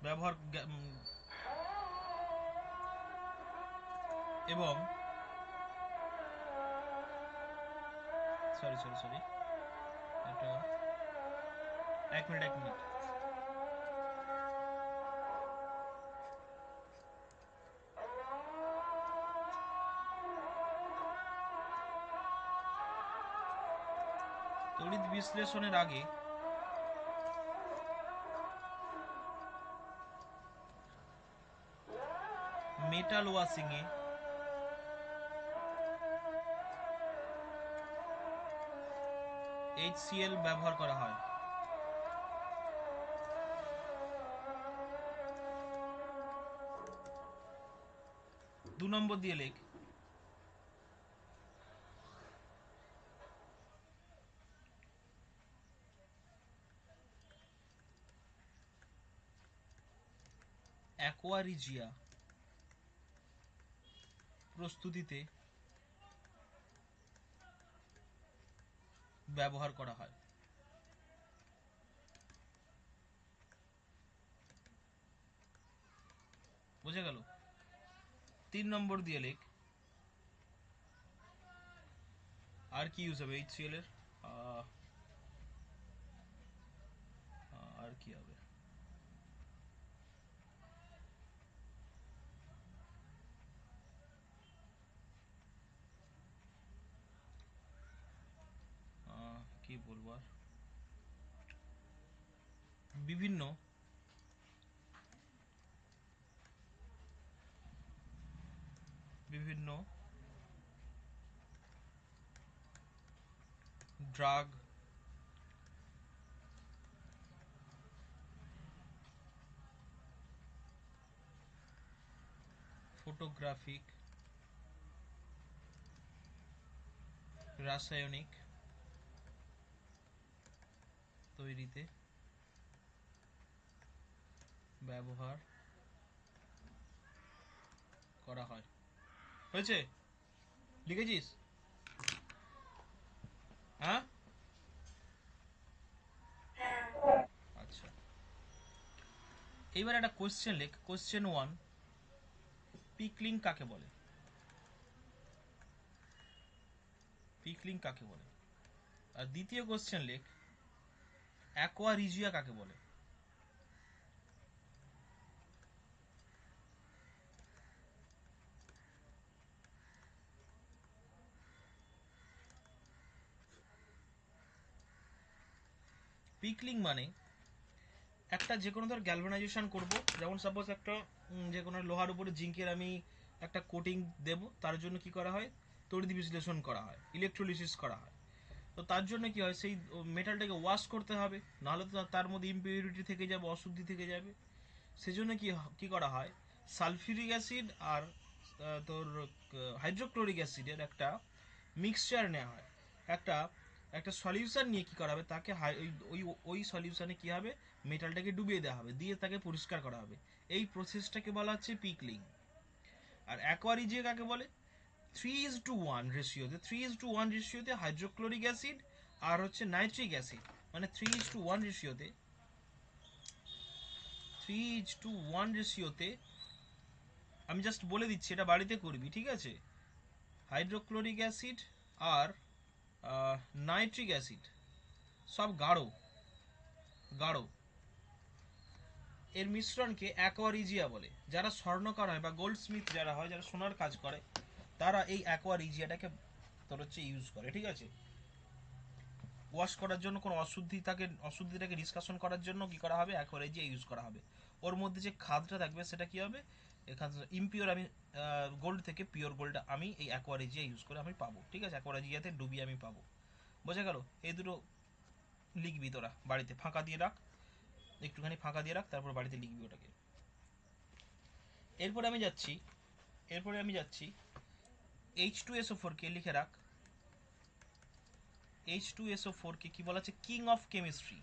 ব্যবহার এবং সরি এটা 1 মিনিট তড়িৎ বিশ্লেষণের আগে মেটাল ওয়াশিং এ HCl ব্যবহার করা হয়। দু নম্বর দিয়ে লেখ অ্যাকোয়ারিজিয়া প্রস্তুতিতে ব্যবহার করা হয়। বোঝা গেল? 3 নম্বর দিয়ে লেখ আর কি ইউজ হবে HCl এর, আর কি হবে, কি বলবো আর, বিভিন্ন বিভিন্ন ড্রাগ, ফটোগ্রাফিক, রাসায়নিক তৈরিতে ব্যবহার করা হয়। হয়েছে? লিখেছিস? হ্যাঁ, আচ্ছা। এইবার একটা কোশ্চেন লেখ। কোশ্চেন 1, পিকলিং কাকে বলে? পিকলিং কাকে বলে? আর দ্বিতীয় কোশ্চেন লেখ, অ্যাকোয়ারিজিয়া কাকে বলে? পিকলিং মানে একটা যে কোনো ধর গ্যালভানাইজেশন করব, যেমন সাপোজ একটা যে কোনো লোহার উপরে জিঙ্কের আমি একটা কোটিং দেব, তার জন্য কি করা হয়, তড়িৎ বিশ্লেষণ করা হয়, ইলেকট্রোলিসিস করা হয়। তো তার জন্য কি হয়, সেই মেটালটাকে ওয়াশ করতে হবে, নাহলে তো তার মধ্যে ইম্পিউরিটি থেকে যাবে, অশুদ্ধি থেকে যাবে। সেজন্য কি করা হয়, সালফিউরিক অ্যাসিড আর তোর হাইড্রোক্লোরিক অ্যাসিডের একটা মিক্সচার নেওয়া হয়। একটা একটা সলিউশন নিয়ে কি করা হবে, তাকে ওই ওই সলিউশনে কি হবে, মেটালটাকে ডুবিয়ে দেওয়া হবে, দিয়ে তাকে পরিষ্কার করা হবে। এই প্রসেসটাকে বলা হচ্ছে পিকলিং। আর অ্যাকোয়ারিজিয়া কাকে বলে? 3:1 রেশিওতে, 3:1 রেশিওতে হাইড্রোক্লোরিক অ্যাসিড আর হচ্ছে নাইট্রিক অ্যাসিড, মানে 3:1 রেশিওতে, 3:1 রেশিওতে, আমি জাস্ট বলে দিচ্ছি, এটা বাড়িতে করবি, ঠিক আছে? হাইড্রোক্লোরিক অ্যাসিড আর নাইট্রিক অ্যাসিড সব গাঢ় গাঢ় এর মিশ্রণকে অ্যাকোয়ারিজিয়া বলে। যারা স্বর্ণকার হয় বা গোল্ড স্মিথ যারা হয়, যারা সোনার কাজ করে, তারা এই অ্যাকোয়ারিজিয়াটাকে তোর হচ্ছে ইউজ করে, ঠিক আছে? ওয়াশ করার জন্য, কোনো অশুদ্ধিটাকে ডিসকাশন করার জন্য কি করা হবে, অ্যাকোয়ারিজিয়া ইউজ করা হবে। ওর মধ্যে যে খাদটা থাকবে সেটা কি হবে, এখানে ইমপিওর আমি গোল্ড থেকে পিওর গোল্ডটা আমি এই অ্যাকোয়ারিজিয়া ইউজ করে আমি পাবো, ঠিক আছে? অ্যাকোয়ারিজিয়াতে ডুবিয়ে আমি পাবো। বোঝা গেল? এই দুটো লিখবি তোরা বাড়িতে, ফাঁকা দিয়ে রাখ, একটুখানি ফাঁকা দিয়ে রাখ, তারপর বাড়িতে লিখবি ওটাকে। এরপরে আমি যাচ্ছি H2SO4 কে লিখে রাখ। H2SO4 কে কি বলা আছে, king of chemistry.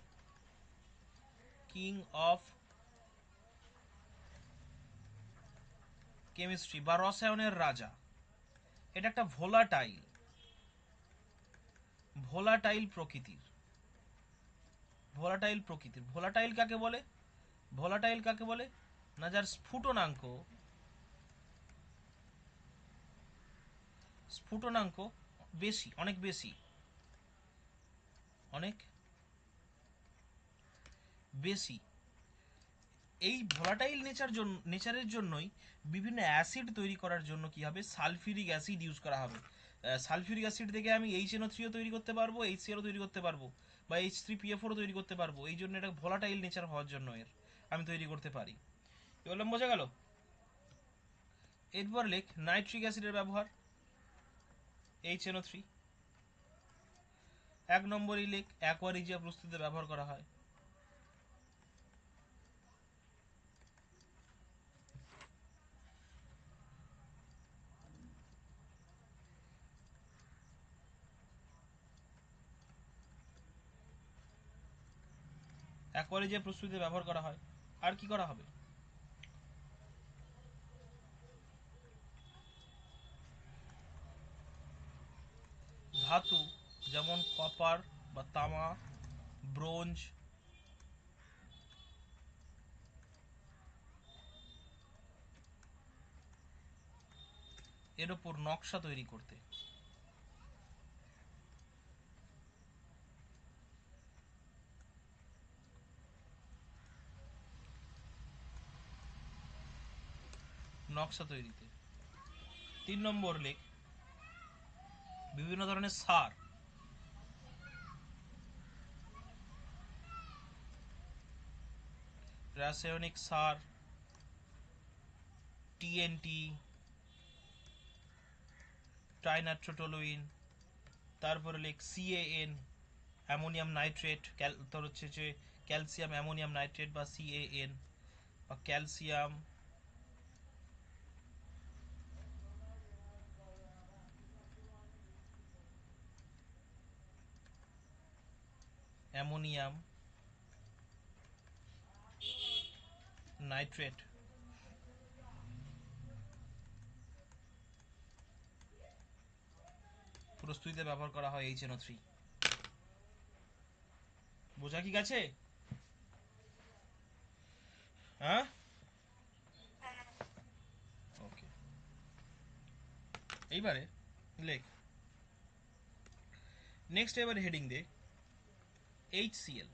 King of chemistry বা রসায়নের রাজা। এটা একটা ভোলাটাইল প্রকৃতির। ভোলাটাইল কাকে বলে? ভোলাটাইল কাকে বলে না, যার স্ফুটনাঙ্ক বেশি, অনেক বেশি, অনেক বেশি। এই ভোলাটাইল নেচারের জন্যই বিভিন্ন অ্যাসিড তৈরি করার জন্য কি হবে, সালফিউরিক অ্যাসিড ইউজ করা হবে। সালফিউরিক অ্যাসিড থেকে আমি HNO3ও তৈরি করতে পারবো, HClও তৈরি করতে পারবো, বা H3PF4ও তৈরি করতে পারবো। এই জন্য এটা ভোলাটাইল নেচার হওয়ার জন্য এর আমি তৈরি করতে পারি। কি বললাম বোঝা গেল? এরপর লেখ নাইট্রিক অ্যাসিডের ব্যবহার, HNO3। 1 নম্বরই লেখ অ্যাকোয়ারিজিয়া প্রস্তুতিতে ব্যবহার করা হয়। অ্যাকোয়ারিজিয়া প্রস্তুতিতে ব্যবহার করা হয়। আর কি করা হবে? ধাতু যেমন কপার বা তামা, ব্রোঞ্জ, এর ওপর নকশা তৈরি করতে। নকশা তৈরিতে। 3 নম্বর লেখ বিভিন্ন ধরনের সার, রাসায়নিক সার, TNT, ট্রাইনাইট্রোটোলুইন, তারপরে লেখ CAN, অ্যামোনিয়াম নাইট্রেট, তোর হচ্ছে যে ক্যালসিয়াম অ্যামোনিয়াম নাইট্রেট বা CAN, বা ক্যালসিয়াম অ্যামোনিয়াম নাইট্রেট প্রস্তুতিতে ব্যবহার করা হয় HNO3। বোঝা কি গেছে? হ্যাঁ, ওকে। এইবারে লেখ নেক্সট, এবারে হেডিং দে HCl।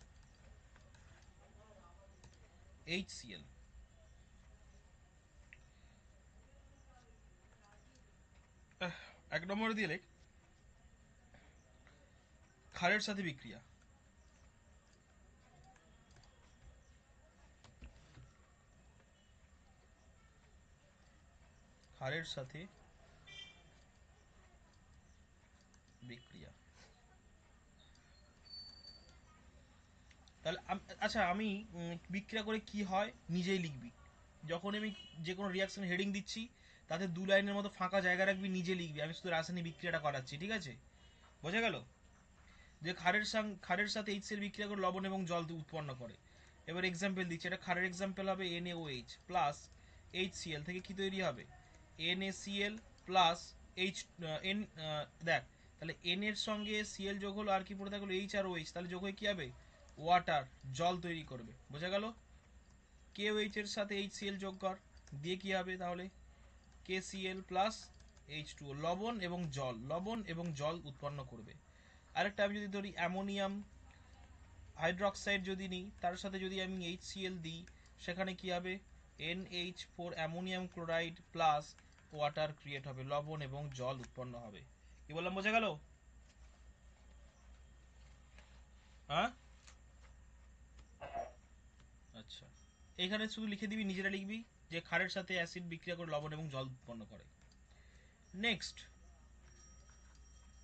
HCl 1 নম্বরে দিয়ে লেখ ক্ষারের সাথে বিক্রিয়া। ক্ষারের সাথে বিক্রিয়া। তাহলে আচ্ছা, আমি বিক্রিয়া করে কি হয় নিজেই লিখবি। যখন আমি যে কোনো রিয়াকশন হেডিং দিচ্ছি তাতে 2 লাইনের মতো ফাঁকা জায়গা রাখবি, নিজে লিখবি আমি শুধু রাসায়নিক বিক্রিয়াটা করাচ্ছি, ঠিক আছে? বোঝা গেল? যে ক্ষারের সাথে HCl বিক্রিয়া করে লবণ এবং জল উৎপন্ন করে। এবার এক্সাম্পল দিচ্ছি, এটা ক্ষারের এক্সাম্পল হবে NaOH প্লাস HCl থেকে কি তৈরি হবে? NaCl প্লাস H N, দেখ তাহলে N এর সঙ্গে Cl যোগ হলো, আর কি পড়ে থাকলো H আর OH, তাহলে যোগ হয়ে কি হবে? ওয়াটার, জল তৈরি করবে। বোঝা গেল? KOH এর সাথে HCl যোগ কর, দিয়ে কি হবে তাহলে? KCl প্লাস H2O, লবণ এবং জল, লবণ এবং জল উৎপন্ন করবে। আরেকটা আমি যদি ধরি অ্যামোনিয়াম হাইড্রোক্সাইড যদি নিই, তার সাথে যদি আমি HCl দিই, সেখানে কি হবে? NH4 ammonium chloride plus water create হবে, লবণ এবং জল উৎপন্ন হবে। কি বললাম বোঝা গেল? হ্যাঁ, আচ্ছা। এখানে শুধু লিখে দিবি, নিজেরা লিখবি যে ক্ষারের সাথে অ্যাসিড বিক্রিয়া করে লবণ এবং জল উৎপন্ন করে। নেক্সট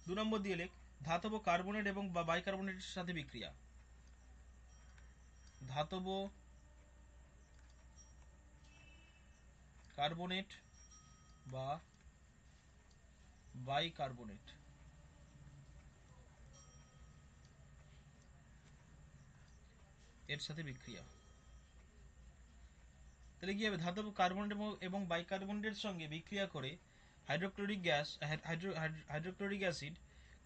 2 নম্বর দিয়ে লেখ ধাতব কার্বনেট এবং বা বাইকার্বনেটের সাথে বিক্রিয়া। ধাতব কার্বনেট বা বাইকার্বনেট এর সাথে বিক্রিয়া। তাহলে কি হবে? ধাতব কার্বনেট এবং বাইকার্বনেটের সঙ্গে বিক্রিয়া করে hydrochloric gas, hydrochloric acid,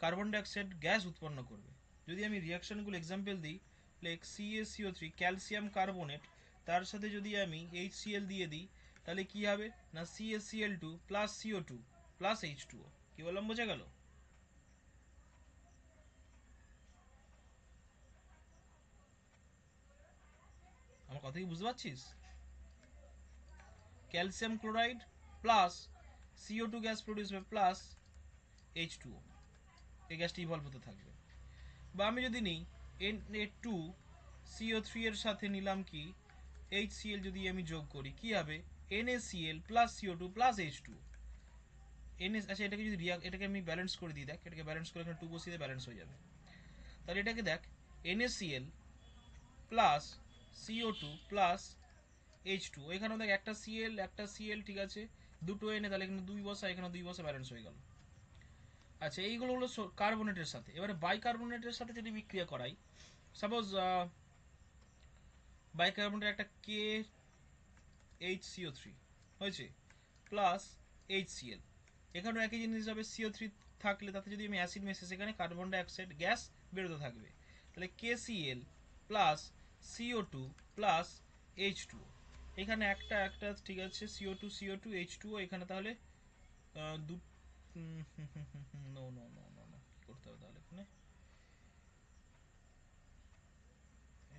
carbon dioxide gas উৎপন্ন করবে। যদি আমি রিয়াকশনগুলো এক্সাম্পল দিই, লাইক CaCO3 ক্যালসিয়াম কার্বনেট, তার সাথে যদি আমি HCl দিয়ে দিই, তাহলে কি হবে না CaCl2 plus CO2 plus H2O। কি বললাম বোঝা গেল? আমার কথা কি বুঝতে পারছিস? Calcium chloride plus CO2 gas produce হবে প্লাস H2O, এই গ্যাসটি ইভলভ হতে থাকবে। বা আমি যদি নিই Na2CO3 এর সাথে নিলাম কি HCl, যদি আমি যোগ করি কি হবে NaCl plus CO2 plus H2O। আচ্ছা এটাকে যদি এটাকে আমি ব্যালেন্স করে দিই, দেখ এটাকে ব্যালেন্স করে এখানে 2 বসিয়ে দিয়ে ব্যালেন্স হয়ে যাবে। তাহলে এটাকে দেখ NaCl plus CO2 plus H2, এখানেও দেখ একটা Cl ঠিক আছে, দুটো Na, তাহলে এখানে 2 বসা, এখানে 2 বসা, ব্যালেন্স হয়ে গেল। আচ্ছা এইগুলো হলো কার্বনেটের সাথে। এবারে বাইকার্বনেটের সাথে যদি বিক্রিয়া করাই, সাপোজ বাইকার্বনেটের একটা KHCO3 হয়েছে প্লাস HCl, এখানেও একই জিনিস হবে, CO3 থাকলে তাতে যদি আমি অ্যাসিড মেশে সেখানে কার্বন ডাইঅক্সাইড গ্যাস বেরোতে থাকবে। তাহলে KCl plus CO2 plus H2O, এখানে একটা একটা ঠিক আছে CO2 CO2 H2O, এখানে তাহলে দু নো নো নো নো নো কি করতে হবে তাহলে এখানে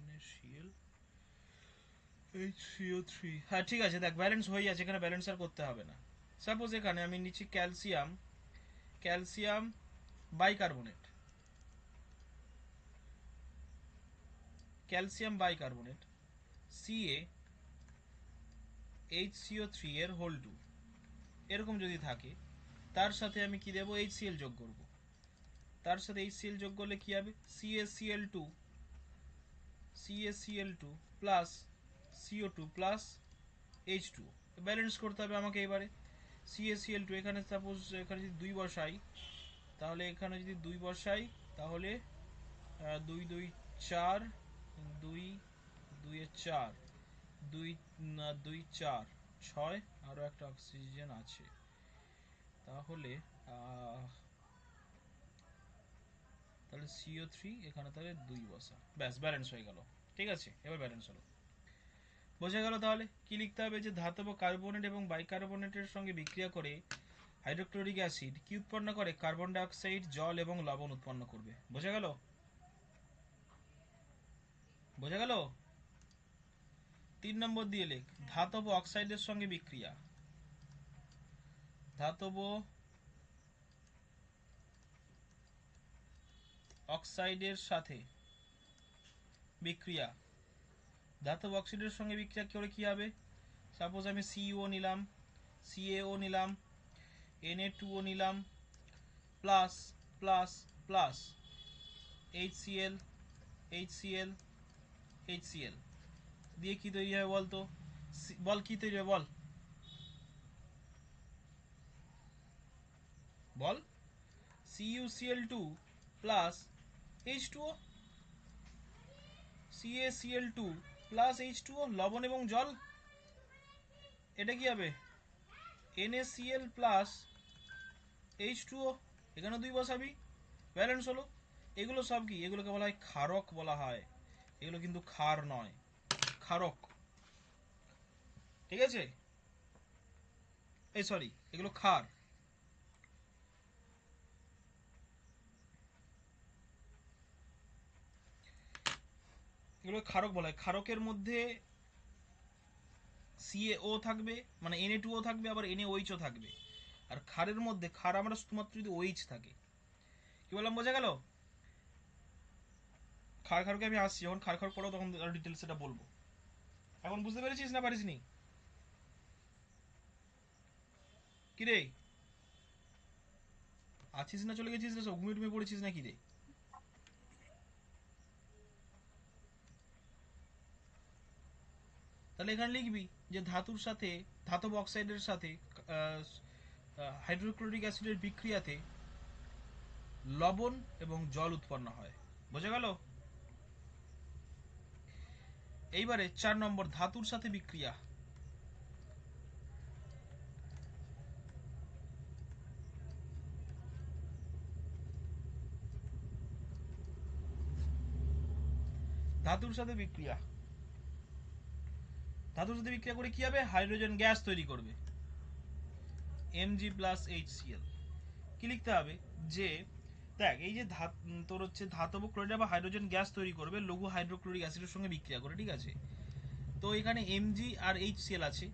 NaCl HCO3, হ্যাঁ ঠিক আছে, দেখ ব্যালেন্স হয়ে যাচ্ছে, এখানে ব্যালেন্স আর করতে হবে না। সাপোজ এখানে আমি নিচ্ছি ক্যালসিয়াম বাইকার্বনেট, CaHCO3 এর হোল 2 এরকম যদি থাকে, তার সাথে আমি কি দেব HCl যোগ করব, তার সাথে HCl যোগ করলে কি হবে CaCl2 plus CO2 plus H2O, balance করতে হবে আমাকে এবারে। CaCl2 এখানে সাপোজ এখানে যদি 2 বসাই, তাহলে এখানে যদি 2 বসাই তাহলে 2 2 4, 2 2 4, 2 2 4 6, আরো একটা অক্সিজেন আছে, তাহলে তাহলে CO3 এখানে তাহলে 2 বসা, ব্যাস ব্যালেন্স হয়ে গেল। ঠিক আছে, এবার ব্যালেন্স হলো, বোঝা গেল। তাহলে কি লিখতে হবে, যে ধাতব কার্বনেট এবং বাইকার্বনেটের সঙ্গে বিক্রিয়া করে হাইড্রোক্লোরিক অ্যাসিড কি উৎপন্ন করে, কার্বন ডাই অক্সাইড, জল এবং লবণ উৎপন্ন করবে। বোঝা গেল? বোঝা গেল? 3 নম্বর দিয়ে লেখ, ধাতব অক্সাইডের সঙ্গে বিক্রিয়া, ধাতব অক্সাইডের সাথে বিক্রিয়া, ধাতব অক্সাইডের সঙ্গে বিক্রিয়া করে কি হবে, সাপোজ আমি CuO নিলাম, CaO নিলাম, Na2O নিলাম, plus plus plus HCl HCl HCl দিয়ে কি তৈরি হবে বলতো, বল কি তৈরি হবে, বল বল CuCl2 plus H2O, CaCl2 plus H2O, লবণ এবং জল, এটা কি হবে NaCl প্লাস H2O, এখানে 2 বসাবি, ব্যালেন্স হলো। এগুলো সব কি, এগুলোকে বলা হয় ক্ষারক বলা হয়, এগুলো কিন্তু ক্ষার নয়, ক্ষারক। ঠিক আছে, এই সরি এগুলো ক্ষার। এগুলো ক্ষারক বলা হয়। ক্ষারকের মধ্যে CaO থাকবে, মানে Na2O থাকবে, আবার NaOH ও থাকবে। আর ক্ষারের মধ্যে ক্ষার আমরা শুধুমাত্র যদি OH থাকে। কি বললাম, বোঝা গেল? ক্ষার ক্ষারকে আমি আসছি, যখন ক্ষার ক্ষার পড়ো তখন আরো ডিটেলস এটা বলবো। এখন বুঝতে পেরেছিস না পারিসনি? কি রে, আছিস না চলে গেছিস রে, সব ঘুমিয়ে টুমিয়ে পড়েছিস নাকি রে? তাহলে এখানে লিখবি যে ধাতুর সাথে, ধাতব অক্সাইডের সাথে হাইড্রোক্লোরিক অ্যাসিডের বিক্রিয়াতে লবণ এবং জল উৎপন্ন হয়। বোঝা গেল? এইবারে 4 নম্বর, ধাতুর সাথে বিক্রিয়া, ধাতুর সাথে বিক্রিয়া, ধাতুর সাথে বিক্রিয়া করে কি হবে, হাইড্রোজেন গ্যাস তৈরি করবে, Mg প্লাস HCl। কি লিখতে হবে, যে দেখ এই যে তোর হচ্ছে ধাতব ক্লোরাইড বা হাইড্রোজেন গ্যাস তৈরি করবে লঘু হাইড্রোক্লোরিক অ্যাসিডের সঙ্গে বিক্রিয়া করে, ঠিক আছে। তো এখানে Mg আর HCl আছে,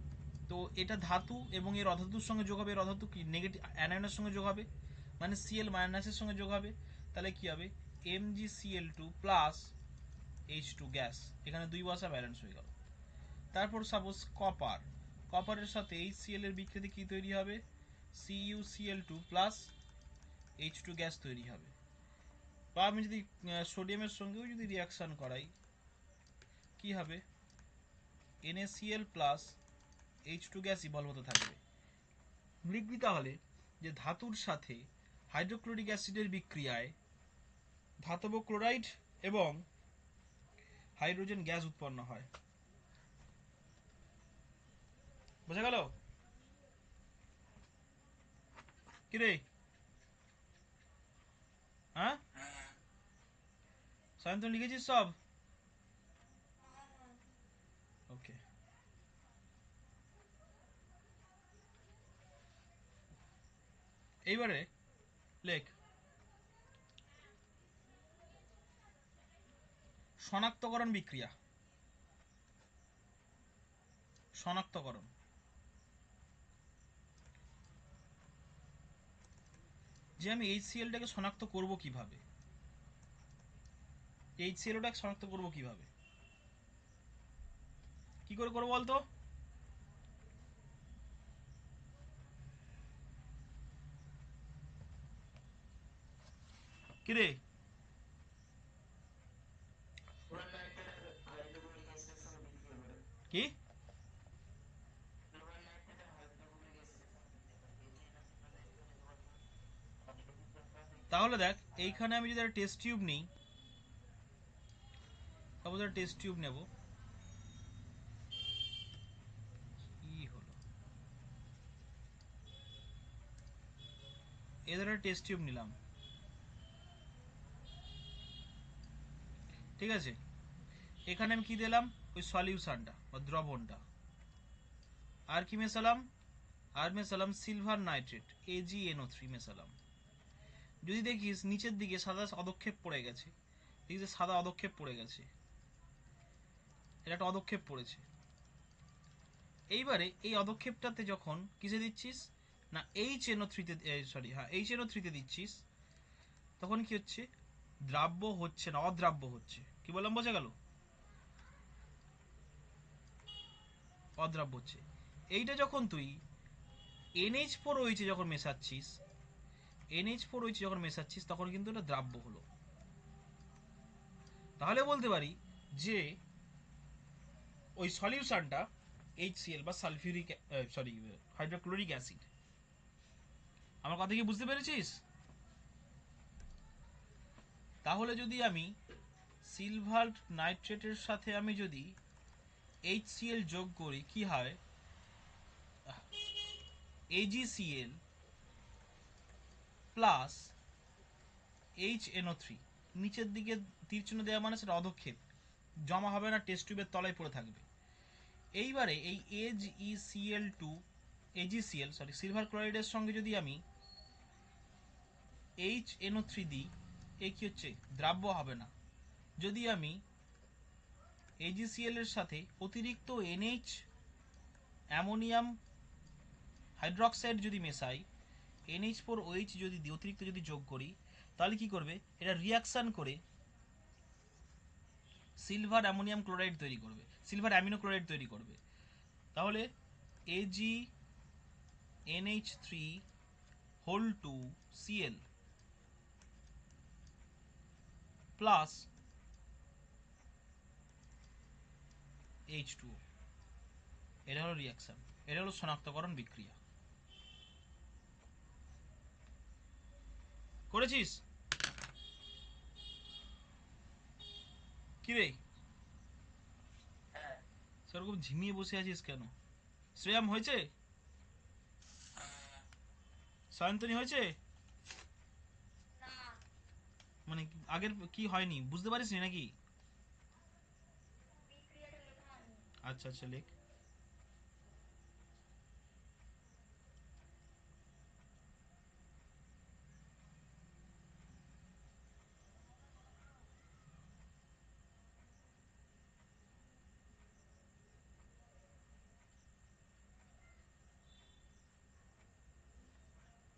তো এটা ধাতু এবং এর অধাতুর সঙ্গে যোগ হবে, এর অধাতু কি নেগেটিভ অ্যানায়নের সঙ্গে যোগ হবে, মানে সিএল মাইনাসের সঙ্গে যোগ হবে, তাহলে কি হবে MgCl2 প্লাস H2 গ্যাস, এখানে দুই বসা ব্যালেন্স হয়ে গেল। তারপর সাপোজ কপার, কপারের সাথে HCl এর বিক্রিয়াতে কি তৈরি হবে, CuCl2 প্লাস H2 গ্যাস তৈরি হবে। বা আমি যদি সোডিয়ামের সঙ্গেও যদি রিয়াকশন করাই কি হবে, NaCl plus H2 gas evolve হতে থাকবে। লিখবি তাহলে যে ধাতুর সাথে হাইড্রোক্লোরিক অ্যাসিডের বিক্রিয়ায় ধাতব ক্লোরাইড এবং হাইড্রোজেন গ্যাস উৎপন্ন হয়। বোঝা গেল? কিরে হ্যাঁ সায়ন্তন লিখেছিস সব? ওকে, এইবারে লেখ শনাক্তকরণ বিক্রিয়া। শনাক্তকরণ, যে আমি HCl-টাকে শনাক্ত করব কিভাবে, HCl-টাকে শনাক্ত করব কিভাবে, কি করে করবো বলতো? কিরে ফ্লোরাইড নাইট্রেট হাইড্রোক্লোরিক অ্যাসিডের সঙ্গে বিক্রিয়া করে। কি? ফ্লোরাইড নাইট্রেট হাইড্রোক্লোরিক অ্যাসিডের সঙ্গে বিক্রিয়া করে, AgNO3 প্লাস H2 এর তাহলে দেখ এইখানে আমি যদি একটা টেস্ট টিউব নিই, সাপোজ একটা টেস্ট টিউব নেব, কি হলো, এদের একটা টেস্ট টিউব নিলাম, ঠিক আছে? এখানে আমি কি দিলাম, ওই সলিউশনটা বা দ্রবণটা, আর কি মেশালাম, আর মেশালাম সিলভার নাইট্রেট AgNO3 মেশালাম। যদি দেখিস নিচের দিকে সাদা অদক্ষেপ পড়ে গেছে, দেখিস সাদা অদক্ষেপ পড়ে গেছে, এটা একটা অদক্ষেপ পড়েছে। এইবারে এই অদক্ষেপটাতে যখন কিসে দিচ্ছিস না HNO3 তে, সরি হ্যাঁ HNO3 তে দিচ্ছিস, তখন কি হচ্ছে, দ্রাব্য হচ্ছে না, অদ্রাব্য হচ্ছে। কি বললাম বোঝা গেল? অদ্রাব্য হচ্ছে। এইটা যখন তুই NH4OH যখন মেশাচ্ছিস, NH4OH যখন মেশাচ্ছিস তখন কিন্তু এটা দ্রাব্য হলো। তাহলে বলতে পারি যে ওই সলিউশনটা HCl বা সালফিউরিক, সরি হাইড্রোক্লোরিক অ্যাসিড। আমার কথা কি বুঝতে পেরেছিস? তাহলে যদি আমি সিলভার নাইট্রেটের সাথে আমি যদি HCl যোগ করি কি হয়, AgCl প্লাস HNO3, নিচের দিকে তীর চিহ্ন দেওয়া মানে সেটা অধক্ষেপ, জমা হবে না, টেস্ট টিউবের তলায় পড়ে থাকবে। এইবারে এই AgCl সরি সিলভার ক্লোরাইডের সঙ্গে যদি আমি HNO3 দিই, এই কি হচ্ছে, দ্রাব্য হবে না। যদি আমি AgCl এর সাথে অতিরিক্ত NH অ্যামোনিয়াম হাইড্রোক্সাইড যদি মেশাই, NH4OH যদি অতিরিক্ত যদি যোগ করি, তাহলে কি করবে, এটা রিয়াকশন করে সিলভার অ্যামোনিয়াম ক্লোরাইড তৈরি করবে, সিলভার অ্যামিনো ক্লোরাইড তৈরি করবে। তাহলে AgNH3 প্লাস H2O, এটা হলো রিয়াকশন, এটা হলো শনাক্তকরণ বিক্রিয়া। করেছিস? কি রে হ্যাঁ। সেরকম ঝিমিয়ে বসে আছিস কেন? শ্রেয়াম হয়েছে? সায়ন্তনী হয়েছে? না, মানে আগের কি হয়নি বুঝতে পারিস নি নাকি? বিক্রিয়াটা লেখা হয়নি। আচ্ছা আচ্ছা লেখ।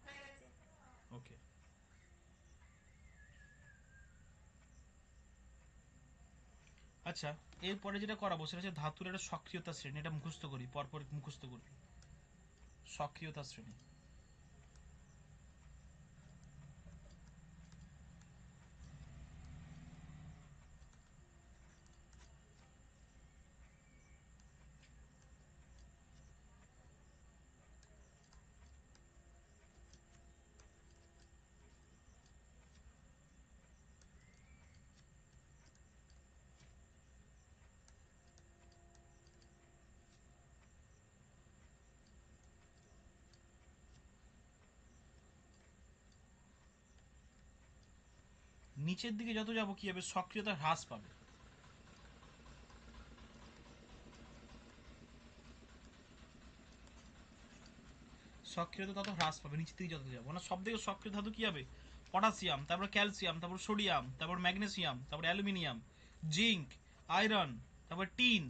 হয়ে গেছে। ওকে। আচ্ছা, এরপরে যেটা করাবো সেটা হচ্ছে ধাতুর একটা সক্রিয়তা শ্রেণী, এটা মুখস্থ করি, পরপর মুখস্থ করবি। সক্রিয়তা শ্রেণী, নিচের দিকে যত যাবো কি হবে, সক্রিয়তা হ্রাস পাবে। সক্রিয়তা তত হ্রাস পাবে নিচের দিকে যত যাবো, মানে সব থেকে সক্রিয় ধাতু কি হবে? পটাশিয়াম, তারপর ক্যালসিয়াম, তারপর সোডিয়াম, তারপর ম্যাগনেসিয়াম, তারপর অ্যালুমিনিয়াম, জিঙ্ক, আয়রন, তারপর টিন,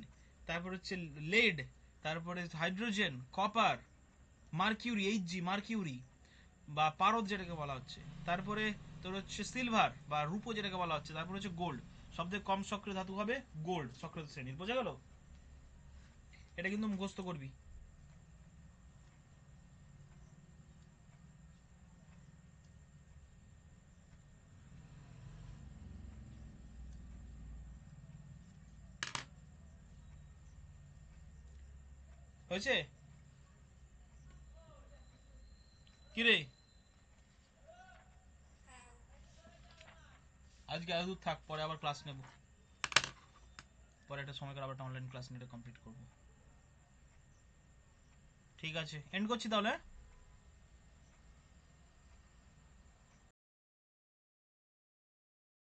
তারপর হচ্ছে লেড, তারপরে hydrogen, copper, mercury, Hg mercury বা পারদ যেটাকে বলা হচ্ছে, তারপরে তোর হচ্ছে সিলভার বা রূপো যেটাকে বলা হচ্ছে, তারপর হচ্ছে গোল্ড। সবথেকে কম সক্রিয় ধাতু হবে গোল্ড, সক্রিয় শ্রেণীর। বোঝা গেল? এটা কিন্তু মুখস্থ করবি। হয়েছে? কি রে, আজকে এত দূর থাক, পরে আবার ক্লাস নেব, পরে একটা সময় করে আবার অনলাইন ক্লাস নিয়ে কমপ্লিট করবো। ঠিক আছে, এন্ড করছি তাহলে।